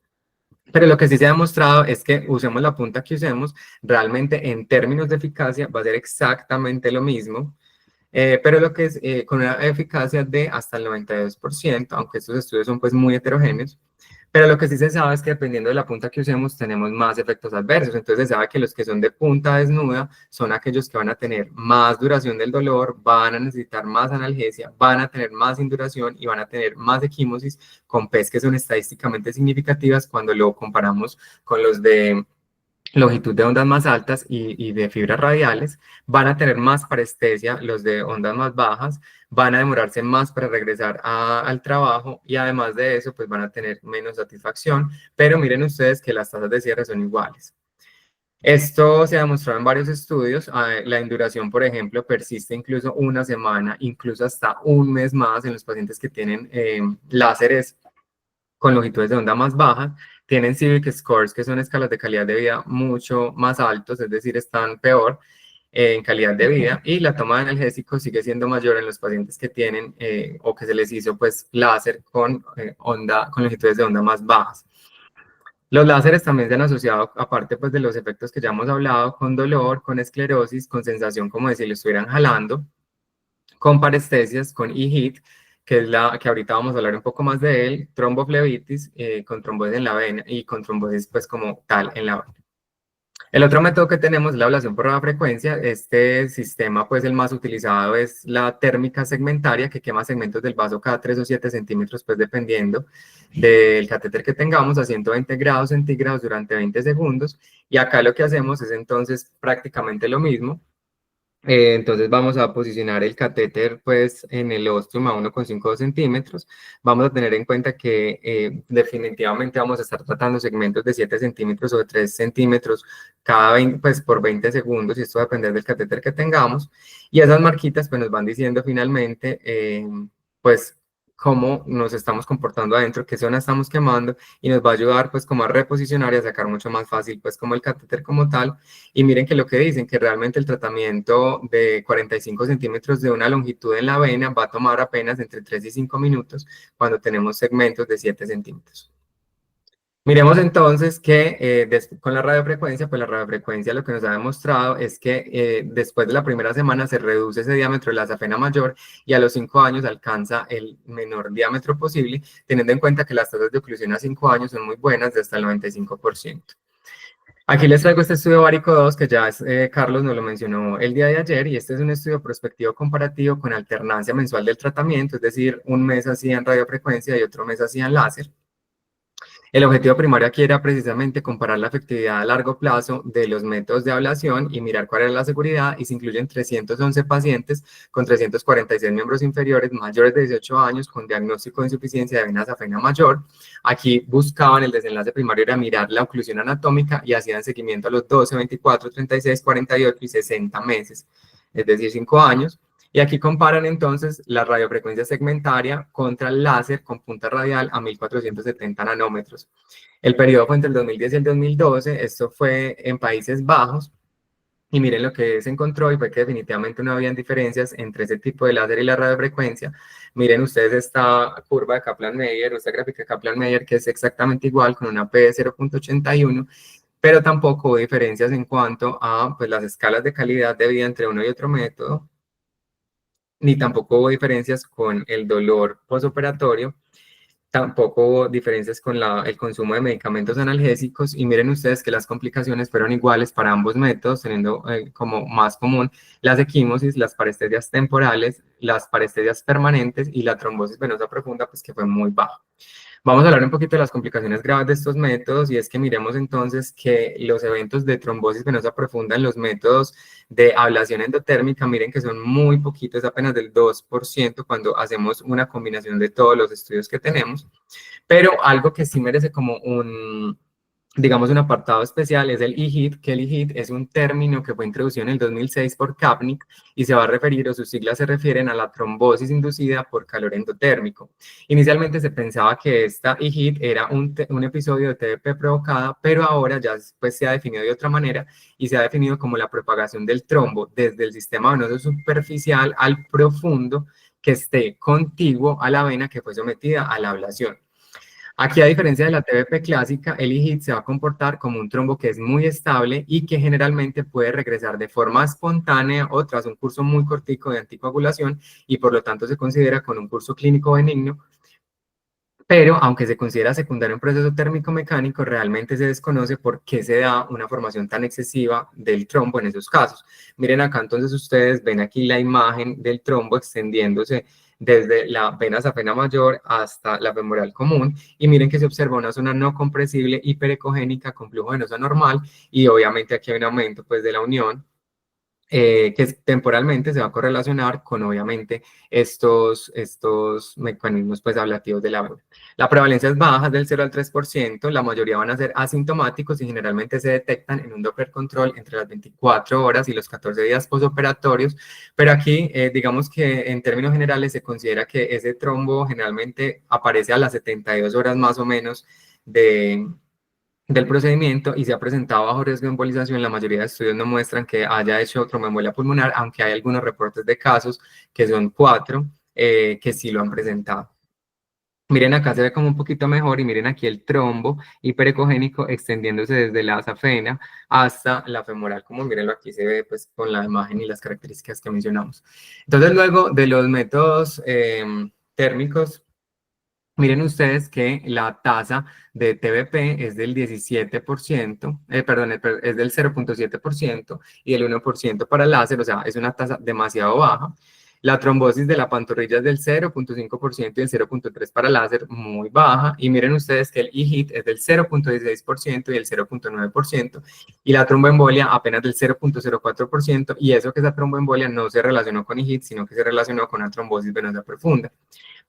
Pero lo que sí se ha demostrado es que usemos la punta que usemos, realmente en términos de eficacia va a ser exactamente lo mismo, pero lo que es con una eficacia de hasta el 92%, aunque estos estudios son pues muy heterogéneos, pero lo que sí se sabe es que dependiendo de la punta que usemos tenemos más efectos adversos. Entonces se sabe que los que son de punta desnuda son aquellos que van a tener más duración del dolor, van a necesitar más analgesia, van a tener más induración y van a tener más equimosis con P's que son estadísticamente significativas cuando lo comparamos con los de longitud de ondas más altas y de fibras radiales. Van a tener más parestesia los de ondas más bajas, van a demorarse más para regresar al trabajo y además de eso, pues van a tener menos satisfacción, pero miren ustedes que las tasas de cierre son iguales. Esto se ha demostrado en varios estudios. La induración, por ejemplo, persiste incluso una semana, incluso hasta un mes más en los pacientes que tienen láseres con longitudes de onda más bajas, tienen Civic Scores, que son escalas de calidad de vida mucho más altos, es decir, están peor en calidad de vida, y la toma de analgésicos sigue siendo mayor en los pacientes que tienen o que se les hizo pues láser con longitudes de onda más bajas. Los láseres también se han asociado, aparte pues de los efectos que ya hemos hablado, con dolor, con esclerosis, con sensación como de si lo estuvieran jalando, con parestesias, con e-hit, que es la que ahorita vamos a hablar un poco más de él, tromboflebitis, con trombosis en la vena y con trombosis pues como tal en la vena. El otro método que tenemos es la ablación por radiofrecuencia. Este sistema, pues el más utilizado es la térmica segmentaria, que quema segmentos del vaso cada 3 o 7 centímetros, pues dependiendo del catéter que tengamos, a 120 grados centígrados durante 20 segundos. Y acá lo que hacemos es entonces prácticamente lo mismo. Entonces vamos a posicionar el catéter pues en el ostium a 1,5 centímetros. Vamos a tener en cuenta que definitivamente vamos a estar tratando segmentos de 7 centímetros o de 3 centímetros cada 20, pues por 20 segundos, y esto va a depender del catéter que tengamos. Y esas marquitas pues nos van diciendo finalmente pues cómo nos estamos comportando adentro, qué zona estamos quemando, y nos va a ayudar pues como a reposicionar y a sacar mucho más fácil pues como el catéter como tal. Y miren que lo que dicen, que realmente el tratamiento de 45 centímetros de una longitud en la vena va a tomar apenas entre 3 y 5 minutos cuando tenemos segmentos de 7 centímetros. Miremos entonces que con la radiofrecuencia, pues la radiofrecuencia lo que nos ha demostrado es que después de la primera semana se reduce ese diámetro de la safena mayor y a los 5 años alcanza el menor diámetro posible, teniendo en cuenta que las tasas de oclusión a 5 años son muy buenas, de hasta el 95%. Aquí les traigo este estudio Varico 2 que ya Carlos nos lo mencionó el día de ayer, y este es un estudio prospectivo comparativo con alternancia mensual del tratamiento, es decir, un mes hacían radiofrecuencia y otro mes hacían láser. El objetivo primario aquí era precisamente comparar la efectividad a largo plazo de los métodos de ablación y mirar cuál era la seguridad, y se incluyen 311 pacientes con 346 miembros inferiores mayores de 18 años con diagnóstico de insuficiencia de vena safena mayor. Aquí buscaban, el desenlace primario era mirar la oclusión anatómica y hacían seguimiento a los 12, 24, 36, 48 y 60 meses, es decir, 5 años. Y aquí comparan entonces la radiofrecuencia segmentaria contra el láser con punta radial a 1470 nanómetros. El periodo fue entre el 2010 y el 2012, esto fue en Países Bajos, y miren lo que se encontró, y fue que definitivamente no habían diferencias entre ese tipo de láser y la radiofrecuencia. Miren ustedes esta curva de Kaplan-Meier, o esta gráfica de Kaplan-Meier, que es exactamente igual con una P de 0,81, pero tampoco hubo diferencias en cuanto a pues, las escalas de calidad de vida entre uno y otro método, ni tampoco hubo diferencias con el dolor postoperatorio, tampoco hubo diferencias con el consumo de medicamentos analgésicos, y miren ustedes que las complicaciones fueron iguales para ambos métodos, teniendo como más común las equimosis, las parestesias temporales, las parestesias permanentes y la trombosis venosa profunda, pues que fue muy baja. Vamos a hablar un poquito de las complicaciones graves de estos métodos, y es que miremos entonces que los eventos de trombosis venosa profunda en los métodos de ablación endotérmica, miren que son muy poquitos, apenas del 2% cuando hacemos una combinación de todos los estudios que tenemos. Pero algo que sí merece como digamos, un apartado especial es el EHIT, que el EHIT es un término que fue introducido en el 2006 por Kapnick y se va a referir, o sus siglas se refieren a la trombosis inducida por calor endotérmico. Inicialmente se pensaba que esta EHIT era un episodio de TBP provocada, pero ahora ya pues, se ha definido de otra manera, y se ha definido como la propagación del trombo desde el sistema venoso superficial al profundo que esté contiguo a la vena que fue sometida a la ablación. Aquí, a diferencia de la TBP clásica, el EHIT se va a comportar como un trombo que es muy estable y que generalmente puede regresar de forma espontánea o tras un curso muy cortico de anticoagulación, y por lo tanto se considera con un curso clínico benigno. Pero aunque se considera secundario en proceso térmico mecánico, realmente se desconoce por qué se da una formación tan excesiva del trombo en esos casos. Miren acá, entonces ustedes ven aquí la imagen del trombo extendiéndose desde la vena safena mayor hasta la femoral común, y miren que se observa una zona no compresible hiperecogénica con flujo venoso normal, y obviamente aquí hay un aumento pues de la unión, que temporalmente se va a correlacionar con, obviamente, estos mecanismos pues, ablativos de la vena. La prevalencia es baja, del 0 al 3%, la mayoría van a ser asintomáticos y generalmente se detectan en un Doppler control entre las 24 horas y los 14 días postoperatorios, pero aquí, digamos que en términos generales se considera que ese trombo generalmente aparece a las 72 horas más o menos del procedimiento, y se ha presentado bajo riesgo de embolización. La mayoría de estudios no muestran que haya hecho tromboembolia pulmonar, aunque hay algunos reportes de casos, que son 4, que sí lo han presentado. Miren acá se ve como un poquito mejor, y miren aquí el trombo hiperecogénico extendiéndose desde la safena hasta la femoral, como mírenlo aquí se ve pues con la imagen y las características que mencionamos. Entonces luego de los métodos térmicos, miren ustedes que la tasa de TBP es del 17%, perdón, es del 0,7% y el 1% para láser, o sea, es una tasa demasiado baja. La trombosis de la pantorrilla es del 0,5% y el 0,3% para láser, muy baja. Y miren ustedes que el e-hit es del 0,16% y el 0,9%. Y la tromboembolia apenas del 0,04%. Y eso que esa tromboembolia no se relacionó con e-hit, sino que se relacionó con una trombosis venosa profunda.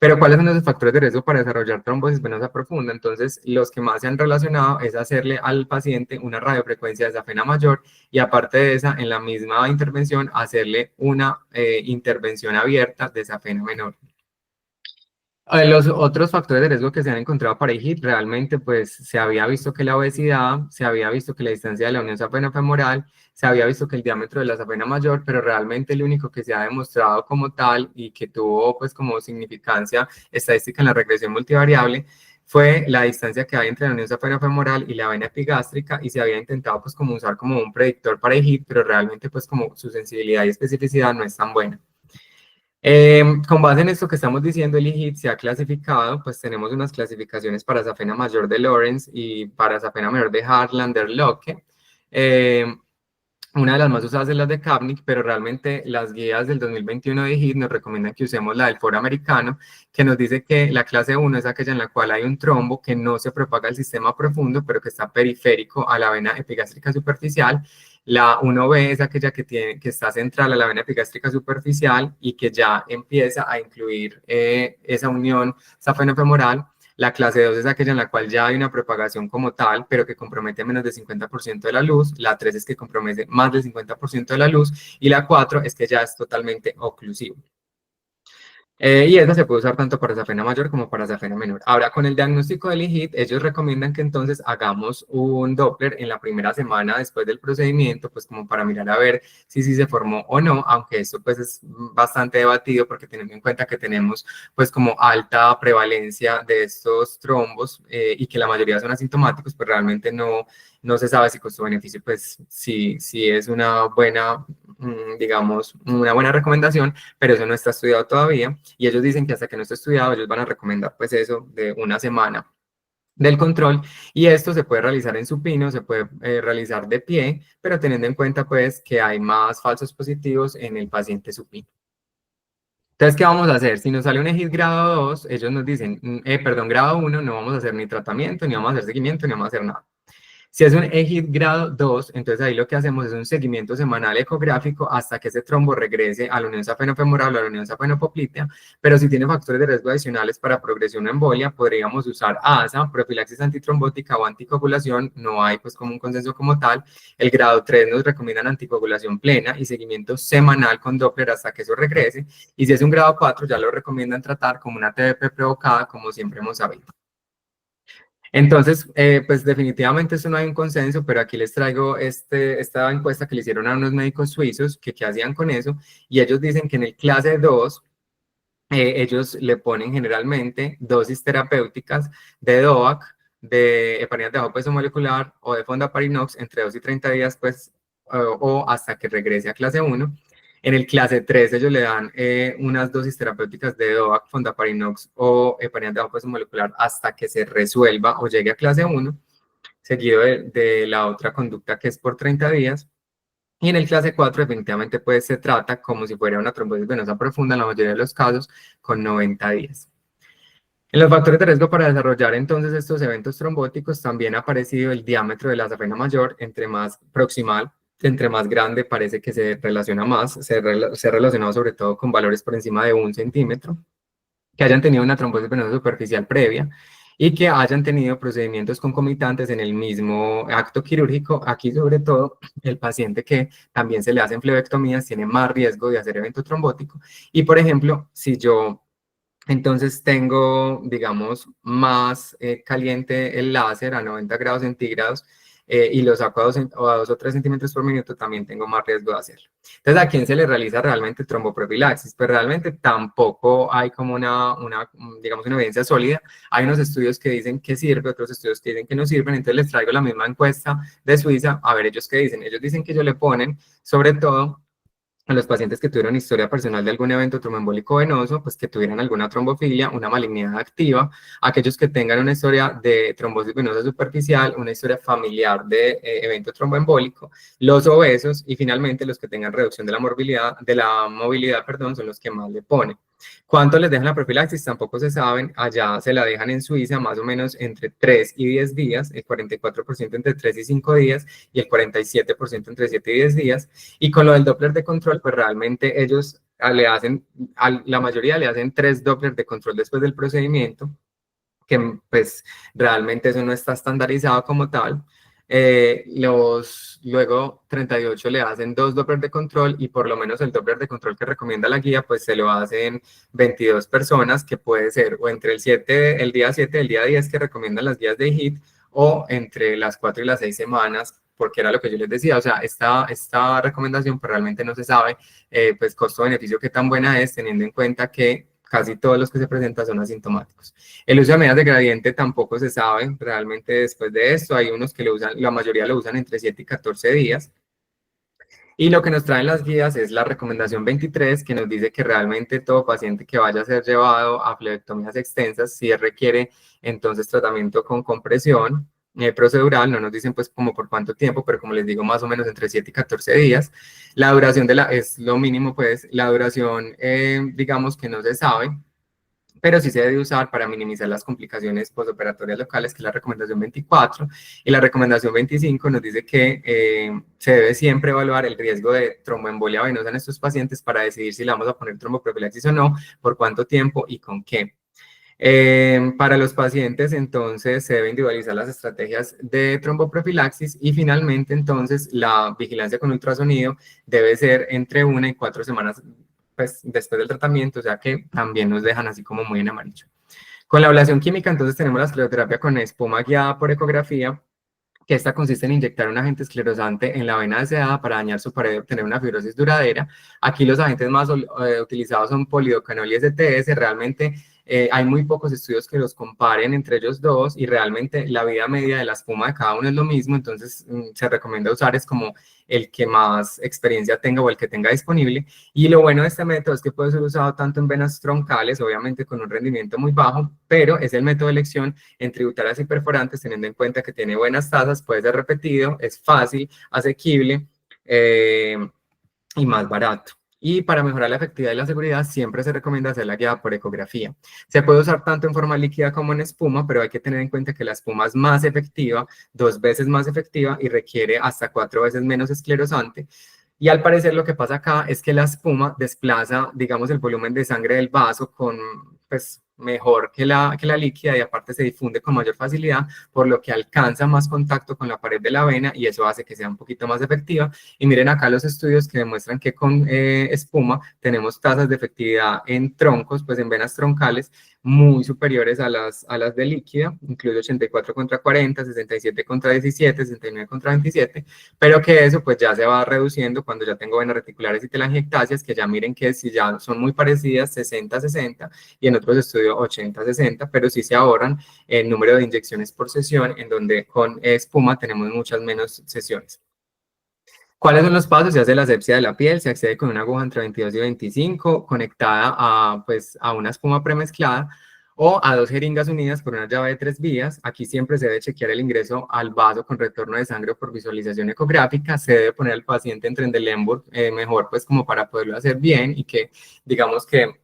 Pero ¿cuáles son los factores de riesgo para desarrollar trombosis venosa profunda? Entonces, los que más se han relacionado es hacerle al paciente una radiofrecuencia de safena mayor y aparte de esa, en la misma intervención, hacerle una intervención abierta de safena menor. Los otros factores de riesgo que se han encontrado para IGIT, realmente pues se había visto que la obesidad, se había visto que la distancia de la unión safena-femoral, se había visto que el diámetro de la safena mayor, pero realmente el único que se ha demostrado como tal y que tuvo pues como significancia estadística en la regresión multivariable fue la distancia que hay entre la unión safena-femoral y la vena epigástrica y se había intentado pues como usar como un predictor para IGIT, pero realmente pues como su sensibilidad y especificidad no es tan buena. Con base en esto que estamos diciendo, el IGIT se ha clasificado, pues tenemos unas clasificaciones para safena mayor de Lawrence y para safena menor de Hartlander-Locke. Una de las más usadas es la de Kapnick, pero realmente las guías del 2021 de IGIT nos recomiendan que usemos la del foro americano, que nos dice que la clase 1 es aquella en la cual hay un trombo que no se propaga al sistema profundo, pero que está periférico a la vena epigástrica superficial. La 1B es aquella que está central a la vena epigástrica superficial y que ya empieza a incluir esa unión safenofemoral. La clase 2 es aquella en la cual ya hay una propagación como tal, pero que compromete menos del 50% de la luz. La 3 es que compromete más del 50% de la luz. Y la 4 es que ya es totalmente oclusivo. Y esa se puede usar tanto para safena mayor como para safena menor. Ahora, con el diagnóstico del IGIT, ellos recomiendan que entonces hagamos un Doppler en la primera semana después del procedimiento, pues como para mirar a ver si se formó o no, aunque esto pues es bastante debatido porque teniendo en cuenta que tenemos pues como alta prevalencia de estos trombos y que la mayoría son asintomáticos, pues realmente no se sabe si costo-beneficio pues si es una buena, digamos, una buena recomendación, pero eso no está estudiado todavía. Y ellos dicen que hasta que no esté estudiado, ellos van a recomendar pues eso de una semana del control y esto se puede realizar en supino, se puede realizar de pie, pero teniendo en cuenta pues que hay más falsos positivos en el paciente supino. Entonces, ¿qué vamos a hacer? Si nos sale un EGID grado 2, ellos nos dicen, perdón, grado 1, no vamos a hacer ni tratamiento, ni vamos a hacer seguimiento, ni vamos a hacer nada. Si es un EGID grado 2, entonces ahí lo que hacemos es un seguimiento semanal ecográfico hasta que ese trombo regrese a la unión safenofemoral o a la unión safenopoplitea, pero si tiene factores de riesgo adicionales para progresión o embolia, podríamos usar ASA, profilaxis antitrombótica o anticoagulación, no hay pues como un consenso como tal. El grado 3 nos recomiendan anticoagulación plena y seguimiento semanal con Doppler hasta que eso regrese, y si es un grado 4 ya lo recomiendan tratar como una TBP provocada, como siempre hemos sabido. Entonces, pues definitivamente eso no hay un consenso, pero aquí les traigo esta encuesta que le hicieron a unos médicos suizos que qué hacían con eso, y ellos dicen que en el clase 2, ellos le ponen generalmente dosis terapéuticas de DOAC, de heparina de bajo peso molecular o de fondaparinux entre 2 y 30 días, pues, o hasta que regrese a clase 1. En el clase 3 ellos le dan unas dosis terapéuticas de DOAC, fondaparinux o heparina de bajo peso molecular hasta que se resuelva o llegue a clase 1, seguido de la otra conducta que es por 30 días. Y en el clase 4 definitivamente pues se trata como si fuera una trombosis venosa profunda en la mayoría de los casos con 90 días. En los factores de riesgo para desarrollar entonces estos eventos trombóticos también ha aparecido el diámetro de la safena mayor, entre más proximal, entre más grande parece que se relaciona más, se ha relacionado sobre todo con valores por encima de 1 centímetro, que hayan tenido una trombosis venosa superficial previa y que hayan tenido procedimientos concomitantes en el mismo acto quirúrgico. Aquí sobre todo el paciente que también se le hacen flebectomías tiene más riesgo de hacer evento trombótico. Y por ejemplo, si yo entonces tengo, digamos, más caliente el láser a 90 grados centígrados y lo saco a 2 o 3 centímetros por minuto, también tengo más riesgo de hacerlo. Entonces, ¿a quién se le realiza realmente tromboprofilaxis? Pues realmente tampoco hay como digamos, una evidencia sólida. Hay unos estudios que dicen que sirve, otros estudios que dicen que no sirven. Entonces les traigo la misma encuesta de Suiza, a ver ellos qué dicen. Ellos dicen que ellos le ponen, sobre todo, a los pacientes que tuvieron historia personal de algún evento tromboembólico venoso, pues que tuvieran alguna trombofilia, una malignidad activa, aquellos que tengan una historia de trombosis venosa superficial, una historia familiar de evento tromboembólico, los obesos y finalmente los que tengan reducción de la movilidad, perdón, son los que más le ponen. ¿Cuánto les dejan la profilaxis? Tampoco se saben. Allá se la dejan en Suiza más o menos entre 3 y 10 días, el 44% entre 3 y 5 días y el 47% entre 7 y 10 días. Y con lo del Doppler de control, pues realmente ellos la mayoría le hacen 3 Doppler de control después del procedimiento, que pues realmente eso no está estandarizado como tal. Luego 38 le hacen 2 Doppler de control y por lo menos el Doppler de control que recomienda la guía, pues se lo hacen 22 personas, que puede ser o entre el día 7 y el día 10 que recomiendan las guías de HIT, o entre las 4 y las 6 semanas, porque era lo que yo les decía, o sea, esta recomendación pues realmente no se sabe, pues costo-beneficio qué tan buena es, teniendo en cuenta que casi todos los que se presentan son asintomáticos. El uso de medidas de gradiente tampoco se sabe realmente después de esto. Hay unos que lo usan, la mayoría lo usan entre 7 y 14 días. Y lo que nos traen las guías es la recomendación 23, que nos dice que realmente todo paciente que vaya a ser llevado a flebectomías extensas, si requiere entonces tratamiento con compresión procedural. No nos dicen pues como por cuánto tiempo, pero como les digo, más o menos entre 7 y 14 días. La duración es lo mínimo, pues la duración digamos que no se sabe, pero sí se debe usar para minimizar las complicaciones postoperatorias locales, que es la recomendación 24, y la recomendación 25 nos dice que se debe siempre evaluar el riesgo de tromboembolia venosa en estos pacientes para decidir si le vamos a poner tromboprofilaxis o no, por cuánto tiempo y con qué. Para los pacientes, entonces, se deben individualizar las estrategias de tromboprofilaxis y finalmente, entonces, la vigilancia con ultrasonido debe ser entre 1 y 4 semanas pues, después del tratamiento, o sea que también nos dejan así como muy en amarillo. Con la ablación química, entonces, tenemos la escleroterapia con espuma guiada por ecografía, que esta consiste en inyectar un agente esclerosante en la vena deseada para dañar su pared y obtener una fibrosis duradera. Aquí los agentes más utilizados son polidocanol y STS. Realmente hay muy pocos estudios que los comparen entre ellos dos y realmente la vida media de la espuma de cada uno es lo mismo, entonces se recomienda usar es como el que más experiencia tenga o el que tenga disponible. Y lo bueno de este método es que puede ser usado tanto en venas troncales, obviamente con un rendimiento muy bajo, pero es el método de elección en tributarias y perforantes, teniendo en cuenta que tiene buenas tasas, puede ser repetido, es fácil, asequible y más barato. Y para mejorar la efectividad y la seguridad, siempre se recomienda hacer la guiada por ecografía. Se puede usar tanto en forma líquida como en espuma, pero hay que tener en cuenta que la espuma es más efectiva, 2 veces más efectiva y requiere hasta 4 veces menos esclerosante. Y al parecer lo que pasa acá es que la espuma desplaza, digamos, el volumen de sangre del vaso con, pues, mejor que la líquida y aparte se difunde con mayor facilidad, por lo que alcanza más contacto con la pared de la vena y eso hace que sea un poquito más efectiva. Y miren acá los estudios que demuestran que con espuma tenemos tasas de efectividad en troncos, pues en venas troncales, muy superiores a las de líquida, incluye 84 contra 40, 67 contra 17, 69 contra 27, pero que eso pues ya se va reduciendo cuando ya tengo venas reticulares y telangiectasias, que ya miren que si ya son muy parecidas, 60-60, y en otros estudios 80-60, pero sí se ahorran el número de inyecciones por sesión, en donde con espuma tenemos muchas menos sesiones. ¿Cuáles son los pasos? Se hace la asepsia de la piel, se accede con una aguja entre 22 y 25, conectada a una espuma premezclada, o a 2 jeringas unidas por una llave de 3 vías. Aquí siempre se debe chequear el ingreso al vaso con retorno de sangre por visualización ecográfica. Se debe poner al paciente en Trendelenburg, mejor pues como para poderlo hacer bien y que digamos que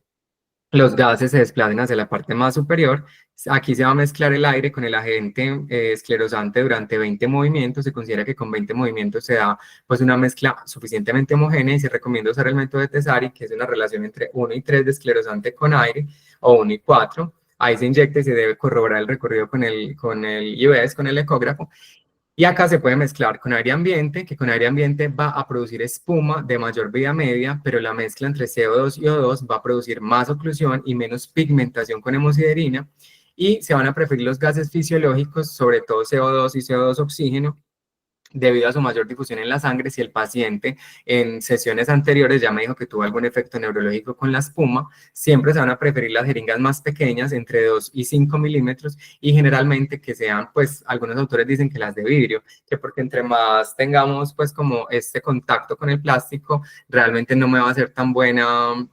los gases se desplacen hacia la parte más superior. Aquí se va a mezclar el aire con el agente esclerosante durante 20 movimientos. Se considera que con 20 movimientos se da pues una mezcla suficientemente homogénea y se recomienda usar el método de Tesari, que es una relación entre 1 y 3 de esclerosante con aire, o 1 y 4. Ahí se inyecta y se debe corroborar el recorrido con el IVS, con el ecógrafo. Y acá se puede mezclar con aire ambiente, que con aire ambiente va a producir espuma de mayor vida media, pero la mezcla entre CO2 y O2 va a producir más oclusión y menos pigmentación con hemosiderina. Y se van a preferir los gases fisiológicos, sobre todo CO2 y CO2 oxígeno, debido a su mayor difusión en la sangre. Si el paciente en sesiones anteriores ya me dijo que tuvo algún efecto neurológico con la espuma, siempre se van a preferir las jeringas más pequeñas, entre 2 y 5 milímetros, y generalmente que sean, pues, algunos autores dicen que las de vidrio, que porque entre más tengamos, pues, como este contacto con el plástico, realmente no me va a hacer tan buena,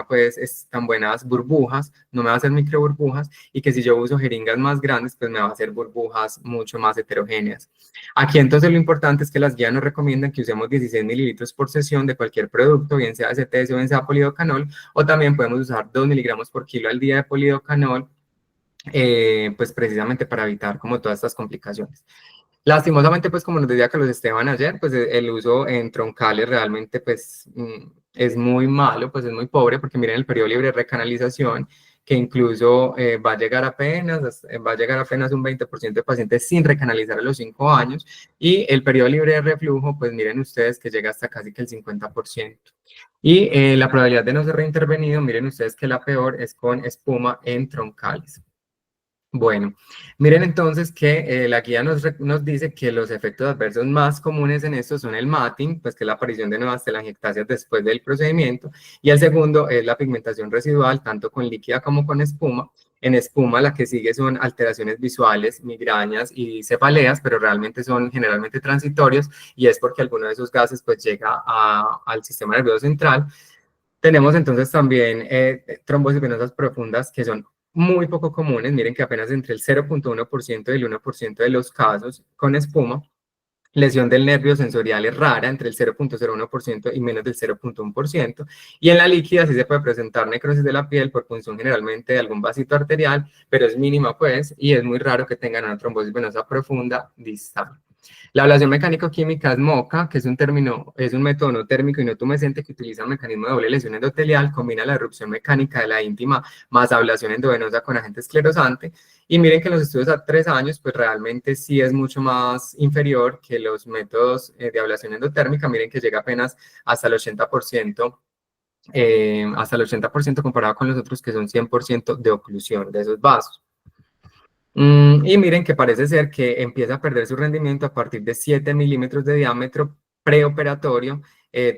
pues, tan buenas burbujas, no me va a hacer micro burbujas, y que si yo uso jeringas más grandes, pues me va a hacer burbujas mucho más heterogéneas. Aquí entonces lo importante es que las guías nos recomiendan que usemos 16 mililitros por sesión de cualquier producto, bien sea STS o bien sea polidocanol, o también podemos usar 2 miligramos por kilo al día de polidocanol, pues precisamente para evitar como todas estas complicaciones. Lastimosamente, pues como nos decía Carlos Esteban ayer, pues el uso en troncales realmente pues es muy malo, pues es muy pobre, porque miren el periodo libre de recanalización, que incluso va a llegar apenas un 20% de pacientes sin recanalizar a los 5 años, y el periodo libre de reflujo, pues miren ustedes que llega hasta casi que el 50%. Y la probabilidad de no ser reintervenido, miren ustedes que la peor es con espuma en troncales. Bueno, miren entonces que la guía nos dice que los efectos adversos más comunes en esto son el matting, pues que es la aparición de nuevas telangiectasias después del procedimiento, y el segundo es la pigmentación residual, tanto con líquida como con espuma. En espuma la que sigue son alteraciones visuales, migrañas y cefaleas, pero realmente son generalmente transitorios, y es porque alguno de esos gases pues llega al sistema nervioso central. Tenemos entonces también trombosis venosas profundas, que son muy poco comunes. Miren que apenas entre el 0,1% y el 1% de los casos con espuma. Lesión del nervio sensorial es rara, entre el 0,01% y menos del 0,1%. Y en la líquida sí se puede presentar necrosis de la piel por punción generalmente de algún vasito arterial, pero es mínima pues, y es muy raro que tengan una trombosis venosa profunda distal. La ablación mecánico-química es MOCA, que es un método no térmico y no tumescente que utiliza un mecanismo de doble lesión endotelial, combina la erupción mecánica de la íntima más ablación endovenosa con agente esclerosante. Y miren que en los estudios a 3 años, pues realmente sí es mucho más inferior que los métodos de ablación endotérmica. Miren que llega apenas hasta el 80%, comparado con los otros que son 100% de oclusión de esos vasos. Y miren que parece ser que empieza a perder su rendimiento a partir de 7 milímetros de diámetro preoperatorio,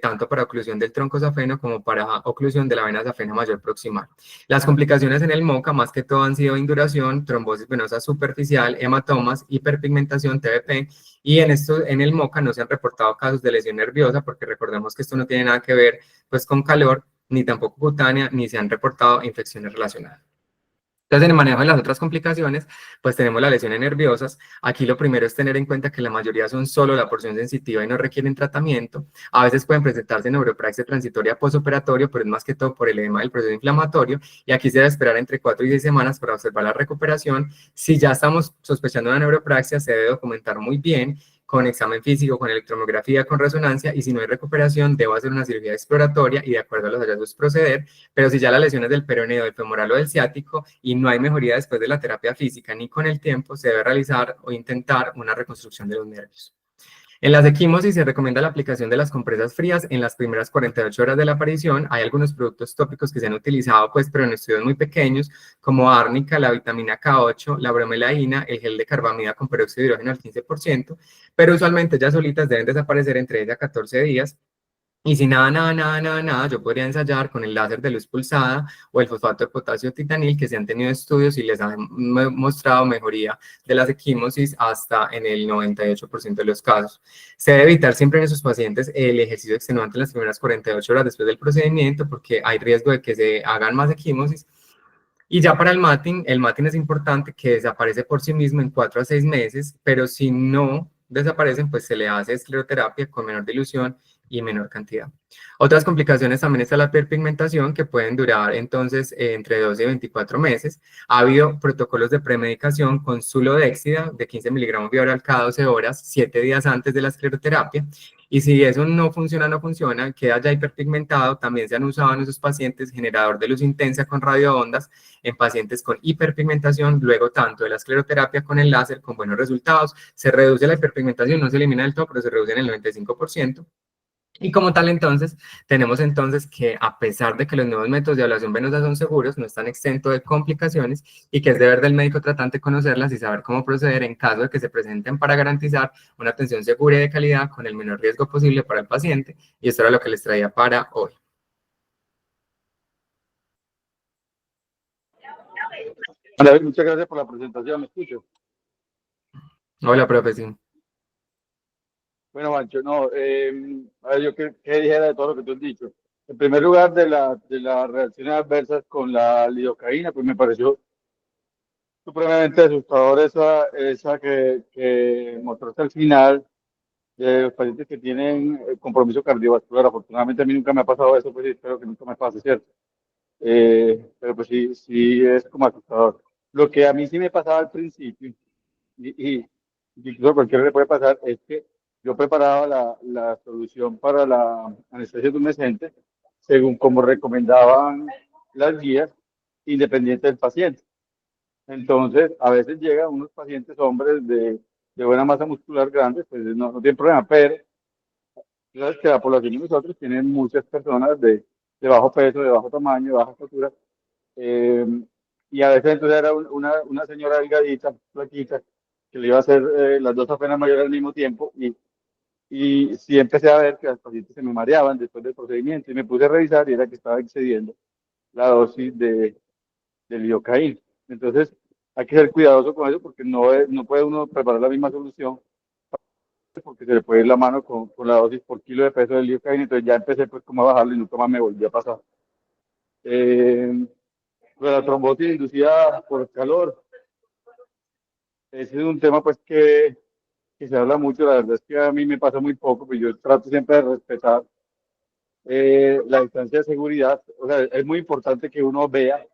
tanto para oclusión del tronco safeno como para oclusión de la vena safena mayor proximal. Las complicaciones en el MOCA, más que todo, han sido induración, trombosis venosa superficial, hematomas, hiperpigmentación, TBP, y en el MOCA no se han reportado casos de lesión nerviosa, porque recordemos que esto no tiene nada que ver pues, con calor, ni tampoco cutánea, ni se han reportado infecciones relacionadas. Entonces, en el manejo de las otras complicaciones, pues tenemos las lesiones nerviosas. Aquí lo primero es tener en cuenta que la mayoría son solo la porción sensitiva y no requieren tratamiento. A veces pueden presentarse neuropraxia transitoria postoperatorio, pero es más que todo por el edema del proceso inflamatorio. Y aquí se debe esperar entre 4 y 6 semanas para observar la recuperación. Si ya estamos sospechando una neuropraxia, se debe documentar muy bien con examen físico, con electromiografía, con resonancia, y si no hay recuperación, debo hacer una cirugía exploratoria y de acuerdo a los hallazgos proceder. Pero si ya la lesión es del peroneo, del femoral o del ciático y no hay mejoría después de la terapia física ni con el tiempo, se debe realizar o intentar una reconstrucción de los nervios. En las equimosis se recomienda la aplicación de las compresas frías en las primeras 48 horas de la aparición. Hay algunos productos tópicos que se han utilizado, pues, pero en estudios muy pequeños, como árnica, la vitamina K8, la bromelaína, el gel de carbamida con peróxido de hidrógeno al 15%, pero usualmente ya solitas deben desaparecer entre 10 a 14 días. Y si nada, yo podría ensayar con el láser de luz pulsada o el fosfato de potasio titanil, que se han tenido estudios y les han mostrado mejoría de las equimosis hasta en el 98% de los casos. Se debe evitar siempre en esos pacientes el ejercicio extenuante en las primeras 48 horas después del procedimiento, porque hay riesgo de que se hagan más equimosis. Y ya para el matting es importante, que desaparece por sí mismo en 4 a 6 meses, pero si no desaparecen, pues se le hace escleroterapia con menor dilución y menor cantidad. Otras complicaciones también está la hiperpigmentación, que pueden durar entonces entre 12 y 24 meses. Ha habido protocolos de premedicación con sulodexida de 15 miligramos vía oral cada 12 horas, 7 días antes de la escleroterapia. Y si eso no funciona, queda ya hiperpigmentado, también se han usado en esos pacientes generador de luz intensa con radioondas en pacientes con hiperpigmentación, luego tanto de la escleroterapia con el láser con buenos resultados. Se reduce la hiperpigmentación, no se elimina del todo, pero se reduce en el 95%. Y como tal, entonces, tenemos entonces que a pesar de que los nuevos métodos de evaluación venosa son seguros, no están exentos de complicaciones y que es deber del médico tratante conocerlas y saber cómo proceder en caso de que se presenten para garantizar una atención segura y de calidad con el menor riesgo posible para el paciente. Y esto era lo que les traía para hoy.
David, muchas gracias por la presentación, ¿me escucho?
Hola, profe, sí.
Bueno, Mancho, no, a ver, yo qué dijera de todo lo que tú has dicho. En primer lugar, de las reacciones adversas con la lidocaína, pues me pareció supremamente asustador esa que mostraste al final de los pacientes que tienen compromiso cardiovascular. Afortunadamente a mí nunca me ha pasado eso, pues y espero que nunca me pase, ¿cierto? Pero pues sí, sí es como asustador. Lo que a mí sí me pasaba al principio, y incluso a cualquiera le puede pasar, es que yo preparaba la solución para la anestesia tumescente según como recomendaban las guías, independiente del paciente. Entonces, a veces llegan unos pacientes hombres de buena masa muscular grande, pues no tienen problema, pero sabes que la población de nosotros tiene muchas personas de bajo peso, de bajo tamaño, de baja estatura, eh, y a veces entonces era una señora delgadita, flaquita, que le iba a hacer las dos apenas mayores al mismo tiempo y sí empecé a ver que las pacientes se me mareaban después del procedimiento y me puse a revisar y era que estaba excediendo la dosis de lidocaína. Entonces hay que ser cuidadoso con eso porque no puede uno preparar la misma solución porque se le puede ir la mano con la dosis por kilo de peso de lidocaína. Entonces ya empecé pues como a bajarlo y nunca más me volvió a pasar. Eh, la trombosis inducida por calor, ese es un tema pues que se habla mucho. La verdad es que a mí me pasa muy poco, pues yo trato siempre de respetar la distancia de seguridad. O sea, es muy importante que uno vea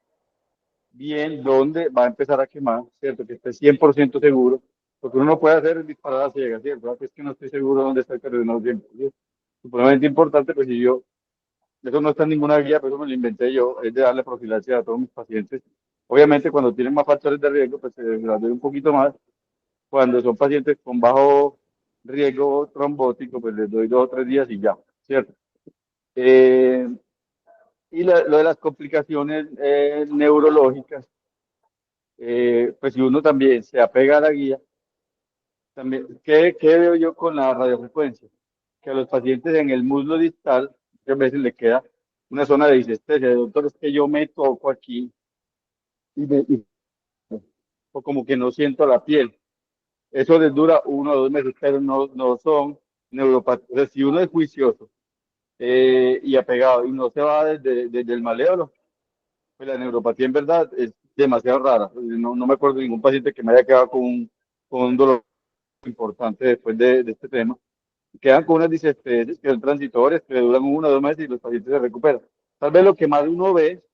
bien dónde va a empezar a quemar, ¿cierto? Que esté 100% seguro, porque uno no puede hacer disparadas ciegas, ¿cierto? Es que no estoy seguro dónde está el cardiólogo, ¿cierto? Supremamente importante, pues si yo, eso no está en ninguna guía, pero eso me lo inventé yo, es de darle profilaxia a todos mis pacientes. Obviamente cuando tienen más factores de riesgo, pues se les doy un poquito más. Cuando son pacientes con bajo riesgo trombótico, pues les doy 2 o 3 días y ya, ¿cierto? Eh, y lo de las complicaciones neurológicas, pues si uno también se apega a la guía, también, ¿qué veo yo con la radiofrecuencia? Que a los pacientes en el muslo distal, muchas veces le queda una zona de disestesia. Doctor, es que yo me toco aquí o como que no siento la piel. Eso les dura 1 o 2 meses, pero no son neuropatías. O sea, si uno es juicioso y apegado y no se va desde el maléolo, pues la neuropatía en verdad es demasiado rara. No me acuerdo de ningún paciente que me haya quedado con un dolor importante después de este tema. Quedan con unas disestesias que son transitorias, que duran 1 o 2 meses y los pacientes se recuperan. Tal vez lo que más uno ve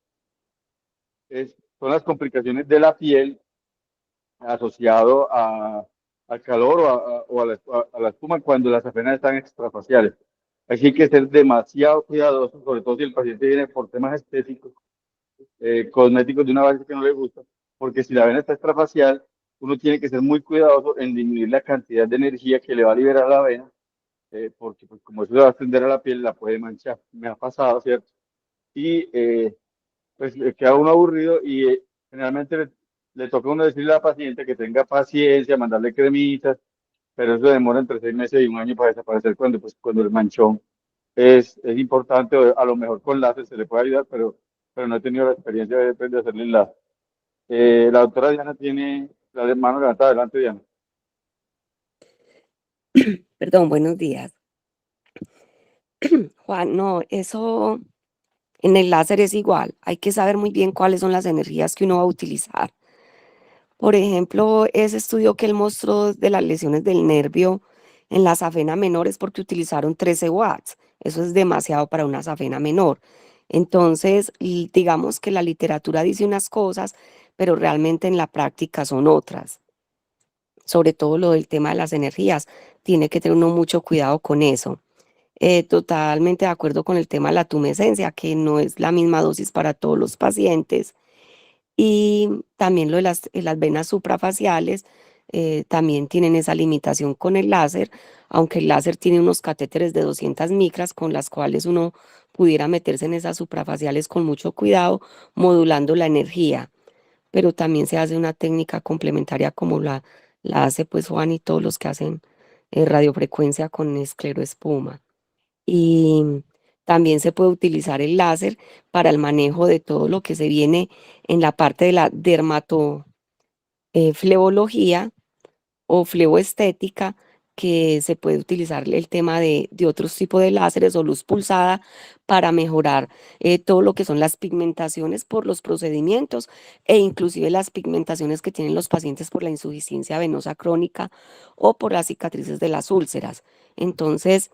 son las complicaciones de la piel asociado al calor o a la espuma cuando las apenas están extrafaciales. Así que ser demasiado cuidadoso, sobre todo si el paciente viene por temas estéticos, cosméticos de una base que no le gusta, porque si la vena está extrafacial, uno tiene que ser muy cuidadoso en disminuir la cantidad de energía que le va a liberar a la vena, porque pues, como eso le va a extender a la piel, la puede manchar. Me ha pasado, ¿cierto? Y pues queda uno aburrido y generalmente le toca a uno decirle a la paciente que tenga paciencia, mandarle cremitas, pero eso demora entre 6 meses y un año para desaparecer cuando el manchón es importante. O a lo mejor con láser se le puede ayudar, pero no he tenido la experiencia de hacerle láser. La doctora Diana tiene la mano levantada. Adelante, Diana.
Perdón, buenos días. Juan, no, eso en el láser es igual. Hay que saber muy bien cuáles son las energías que uno va a utilizar. Por ejemplo, ese estudio que él mostró de las lesiones del nervio en la safena menor es porque utilizaron 13 watts. Eso es demasiado para una safena menor. Entonces, digamos que la literatura dice unas cosas, pero realmente en la práctica son otras. Sobre todo lo del tema de las energías. Tiene que tener uno mucho cuidado con eso. Totalmente de acuerdo con el tema de la tumescencia, que no es la misma dosis para todos los pacientes. Y también lo de las venas suprafaciales, también tienen esa limitación con el láser, aunque el láser tiene unos catéteres de 200 micras con las cuales uno pudiera meterse en esas suprafaciales con mucho cuidado, modulando la energía, pero también se hace una técnica complementaria como la hace pues Juan y todos los que hacen radiofrecuencia con escleroespuma. Y también se puede utilizar el láser para el manejo de todo lo que se viene en la parte de la dermatoflebología o fleboestética, que se puede utilizar el tema de otros tipos de láseres o luz pulsada para mejorar todo lo que son las pigmentaciones por los procedimientos e inclusive las pigmentaciones que tienen los pacientes por la insuficiencia venosa crónica o por las cicatrices de las úlceras. Entonces,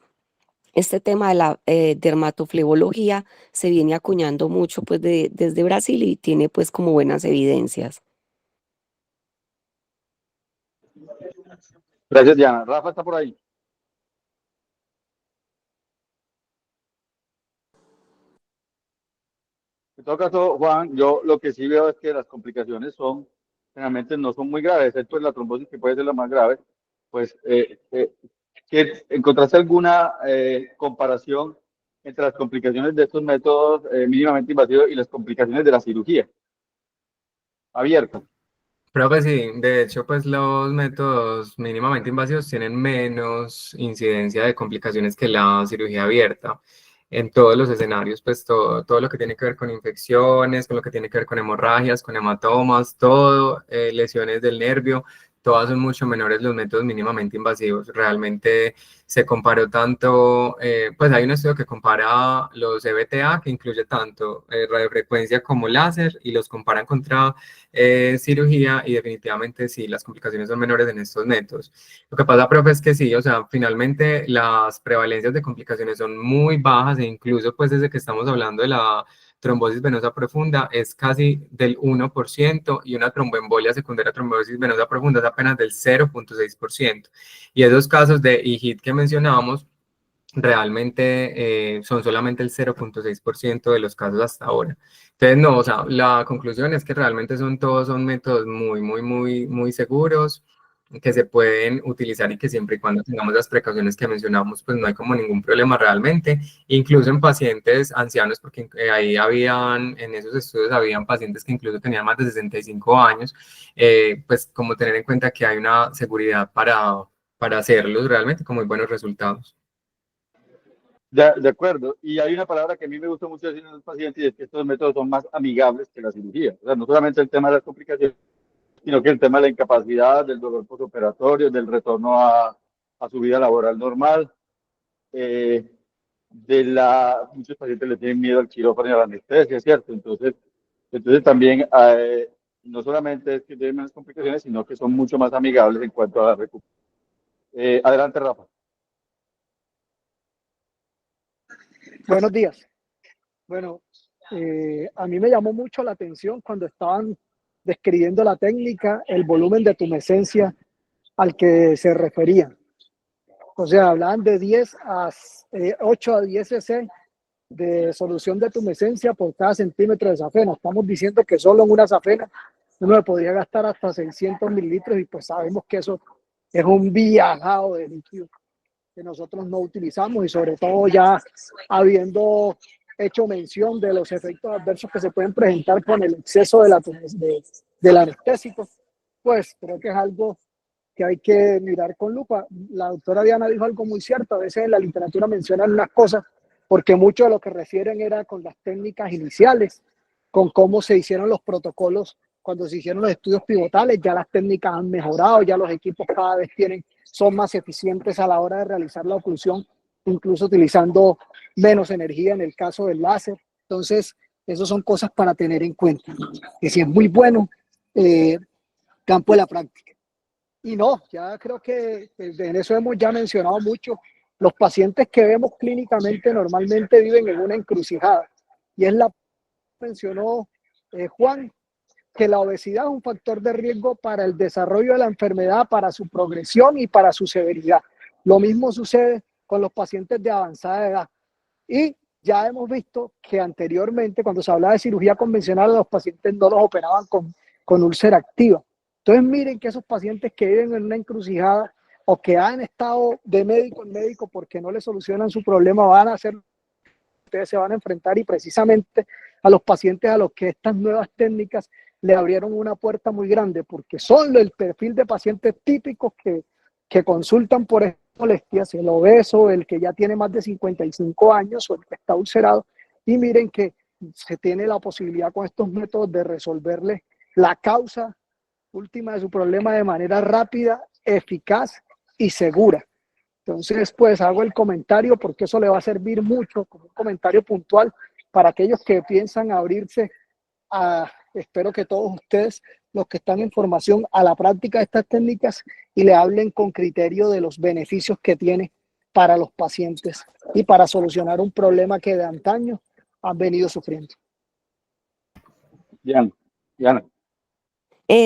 este tema de la dermatoflebología se viene acuñando mucho pues desde Brasil y tiene pues como buenas evidencias.
Gracias, Diana. Rafa está por ahí. En todo caso, Juan, yo lo que sí veo es que las complicaciones generalmente no son muy graves, excepto en la trombosis, que puede ser la más grave. Pues, ¿encontraste alguna comparación entre las complicaciones de estos métodos mínimamente invasivos y las complicaciones de la cirugía abierta?
Profe, sí, de hecho, pues los métodos mínimamente invasivos tienen menos incidencia de complicaciones que la cirugía abierta. En todos los escenarios, pues todo lo que tiene que ver con infecciones, con lo que tiene que ver con hemorragias, con hematomas, todo, lesiones del nervio, todas son mucho menores los métodos mínimamente invasivos. Realmente se comparó tanto, pues hay un estudio que compara los EBTA, que incluye tanto radiofrecuencia como láser, y los comparan contra cirugía, y definitivamente sí, las complicaciones son menores en estos métodos. Lo que pasa, profe, es que sí, o sea, finalmente las prevalencias de complicaciones son muy bajas, e incluso pues desde que estamos hablando de la trombosis venosa profunda es casi del 1%, y una tromboembolia secundaria a trombosis venosa profunda es apenas del 0,6%. Y esos casos de IHIT que mencionábamos realmente son solamente el 0,6% de los casos hasta ahora. Entonces, no, o sea, la conclusión es que realmente todos son métodos muy seguros, que se pueden utilizar, y que siempre y cuando tengamos las precauciones que mencionamos, pues no hay como ningún problema realmente, incluso en pacientes ancianos, porque ahí en esos estudios habían pacientes que incluso tenían más de 65 años, pues como tener en cuenta que hay una seguridad para hacerlos realmente con muy buenos resultados.
De acuerdo. Y hay una palabra que a mí me gusta mucho decir en los pacientes, y es que estos métodos son más amigables que la cirugía. O sea, no solamente el tema de las complicaciones, sino que el tema de la incapacidad, del dolor postoperatorio, del retorno a su vida laboral normal. Muchos pacientes le tienen miedo al quirófano y a la anestesia, ¿cierto? Entonces también no solamente es que tienen menos complicaciones, sino que son mucho más amigables en cuanto a la recuperación. Adelante, Rafa.
Buenos días. Bueno, a mí me llamó mucho la atención cuando estaban describiendo la técnica, el volumen de tumescencia al que se referían. O sea, hablaban de 8 a 10 cc de solución de tumescencia por cada centímetro de safena. Estamos diciendo que solo en una safena uno le podría gastar hasta 600 mililitros, y pues sabemos que eso es un viajado de líquido que nosotros no utilizamos, y sobre todo ya habiendo hecho mención de los efectos adversos que se pueden presentar con el exceso del anestésico, pues creo que es algo que hay que mirar con lupa. La doctora Diana dijo algo muy cierto: a veces en la literatura mencionan unas cosas porque mucho de lo que refieren era con las técnicas iniciales, con cómo se hicieron los protocolos cuando se hicieron los estudios pivotales. Ya las técnicas han mejorado, ya los equipos cada vez son más eficientes a la hora de realizar la oclusión, incluso utilizando menos energía en el caso del láser. Entonces, esas son cosas para tener en cuenta, que sí es muy bueno campo de la práctica. Y no, ya creo que en eso hemos ya mencionado mucho. Los pacientes que vemos clínicamente normalmente viven en una encrucijada, y mencionó Juan, que la obesidad es un factor de riesgo para el desarrollo de la enfermedad, para su progresión y para su severidad. Lo mismo sucede con los pacientes de avanzada edad. Y ya hemos visto que anteriormente, cuando se hablaba de cirugía convencional, a los pacientes no los operaban con úlcera activa. Entonces miren que esos pacientes que viven en una encrucijada o que han estado de médico en médico porque no le solucionan su problema, van a ser, ustedes se van a enfrentar, y precisamente a los pacientes a los que estas nuevas técnicas le abrieron una puerta muy grande, porque son el perfil de pacientes típicos que consultan por estas molestias: el obeso, el que ya tiene más de 55 años o el que está ulcerado. Y miren que se tiene la posibilidad con estos métodos de resolverle la causa última de su problema de manera rápida, eficaz y segura. Entonces, pues hago el comentario porque eso le va a servir mucho como un comentario puntual para aquellos que piensan abrirse a, espero que todos ustedes, los que están en formación, a la práctica de estas técnicas, y le hablen con criterio de los beneficios que tiene para los pacientes y para solucionar un problema que de antaño han venido sufriendo.
Diana.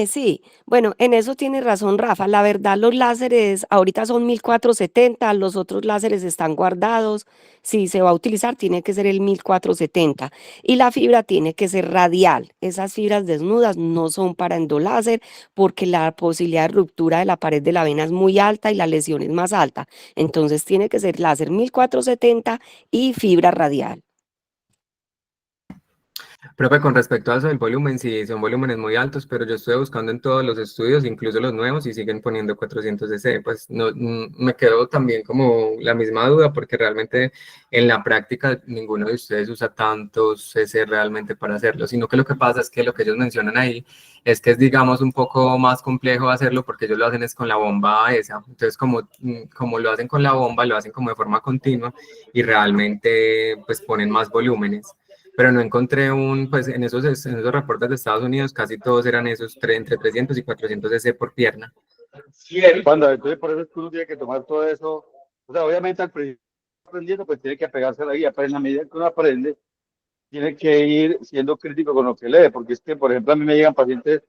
Sí, bueno, en eso tiene razón Rafa. La verdad, los láseres ahorita son 1470, los otros láseres están guardados. Si se va a utilizar, tiene que ser el 1470. Y la fibra tiene que ser radial. Esas fibras desnudas no son para endoláser porque la posibilidad de ruptura de la pared de la vena es muy alta y la lesión es más alta. Entonces tiene que ser láser 1470 y fibra radial.
Profe, con respecto a eso del volumen, sí, son volúmenes muy altos, pero yo estuve buscando en todos los estudios, incluso los nuevos, y siguen poniendo 400 cc. Pues no, me quedó también como la misma duda, porque realmente en la práctica ninguno de ustedes usa tantos cc realmente para hacerlo, sino que lo que pasa es que lo que ellos mencionan ahí es que es, digamos, un poco más complejo hacerlo porque ellos lo hacen es con la bomba esa. Entonces, como lo hacen con la bomba, lo hacen como de forma continua y realmente pues ponen más volúmenes. Pero no encontré pues en esos reportes de Estados Unidos casi todos eran esos entre 300 y 400 cc por pierna.
Cuando, entonces por eso es que uno tiene que tomar todo eso. O sea, obviamente al principio aprendiendo, pues tiene que apegarse a la guía, pero en la medida que uno aprende, tiene que ir siendo crítico con lo que lee, porque es que, por ejemplo, a mí me llegan pacientes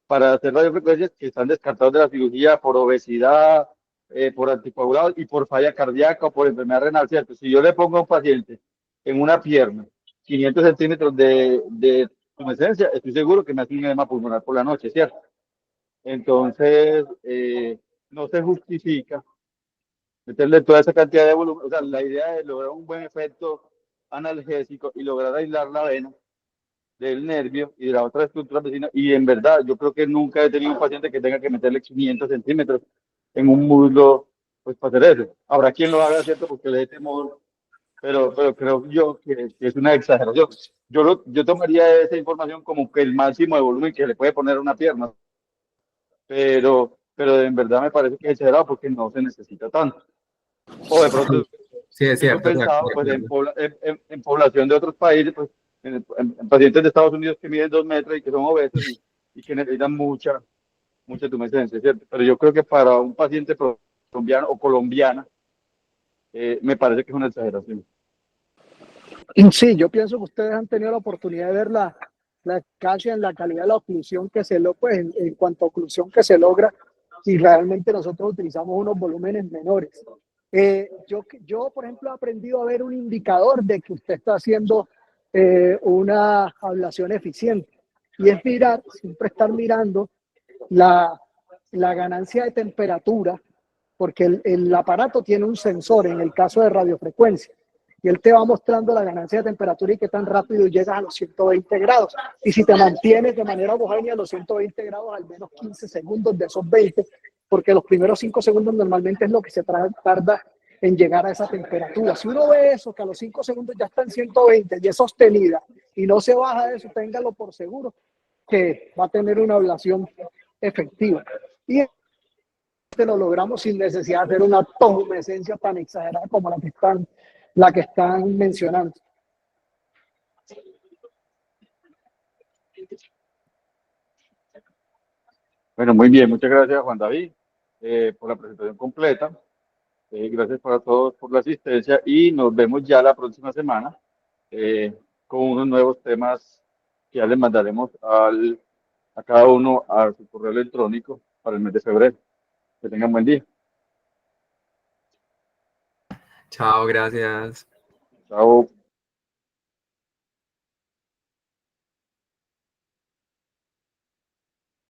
para hacer radiofrecuencias que están descartados de la cirugía por obesidad, por anticoagulados y por falla cardíaca o por enfermedad renal, ¿cierto? Si yo le pongo a un paciente en una pierna 500 centímetros de tumescencia, estoy seguro que me hace un edema pulmonar por la noche, ¿cierto? Entonces, no se justifica meterle toda esa cantidad de volumen. O sea, la idea de lograr un buen efecto analgésico y lograr aislar la vena del nervio y de la otra estructura vecina. Y en verdad, yo creo que nunca he tenido un paciente que tenga que meterle 500 centímetros en un muslo, pues para hacer eso. Habrá quien lo haga, ¿cierto? Porque le dé temor, pero creo yo que es una exageración. Yo tomaría esa información como que el máximo de volumen que le puede poner a una pierna, pero en verdad me parece que es exagerado porque no se necesita tanto. O de pronto
Sí, es
tengo
cierto, de
pensado pues,
acuerdo.
en población de otros países, pues en pacientes de Estados Unidos que miden 2 metros y que son obesos y que necesitan mucha tumescencia, ¿cierto? Pero yo creo que para un paciente colombiano o colombiana, me parece que es una exageración.
Sí, yo pienso que ustedes han tenido la oportunidad de ver la eficacia en la calidad de la oclusión que se logra, pues en cuanto a oclusión que se logra, y realmente nosotros utilizamos unos volúmenes menores. Yo, por ejemplo, he aprendido a ver un indicador de que usted está haciendo una ablación eficiente, y es mirar, siempre estar mirando la ganancia de temperatura, porque el aparato tiene un sensor en el caso de radiofrecuencia, y él te va mostrando la ganancia de temperatura y qué tan rápido llegas a los 120 grados. Y si te mantienes de manera homogénea a los 120 grados, al menos 15 segundos de esos 20, porque los primeros 5 segundos normalmente es lo que se tarda en llegar a esa temperatura. Si uno ve eso, que a los 5 segundos ya está en 120 y es sostenida y no se baja de eso, téngalo por seguro que va a tener una ablación efectiva. Y lo logramos sin necesidad de hacer una tumescencia tan exagerada como la que están mencionando.
Bueno, muy bien, muchas gracias Juan David por la presentación completa. Gracias para todos por la asistencia y nos vemos ya la próxima semana con unos nuevos temas que ya les mandaremos a cada uno a su correo electrónico para el mes de febrero. Que tengan buen día.
Chao, gracias.
Chao.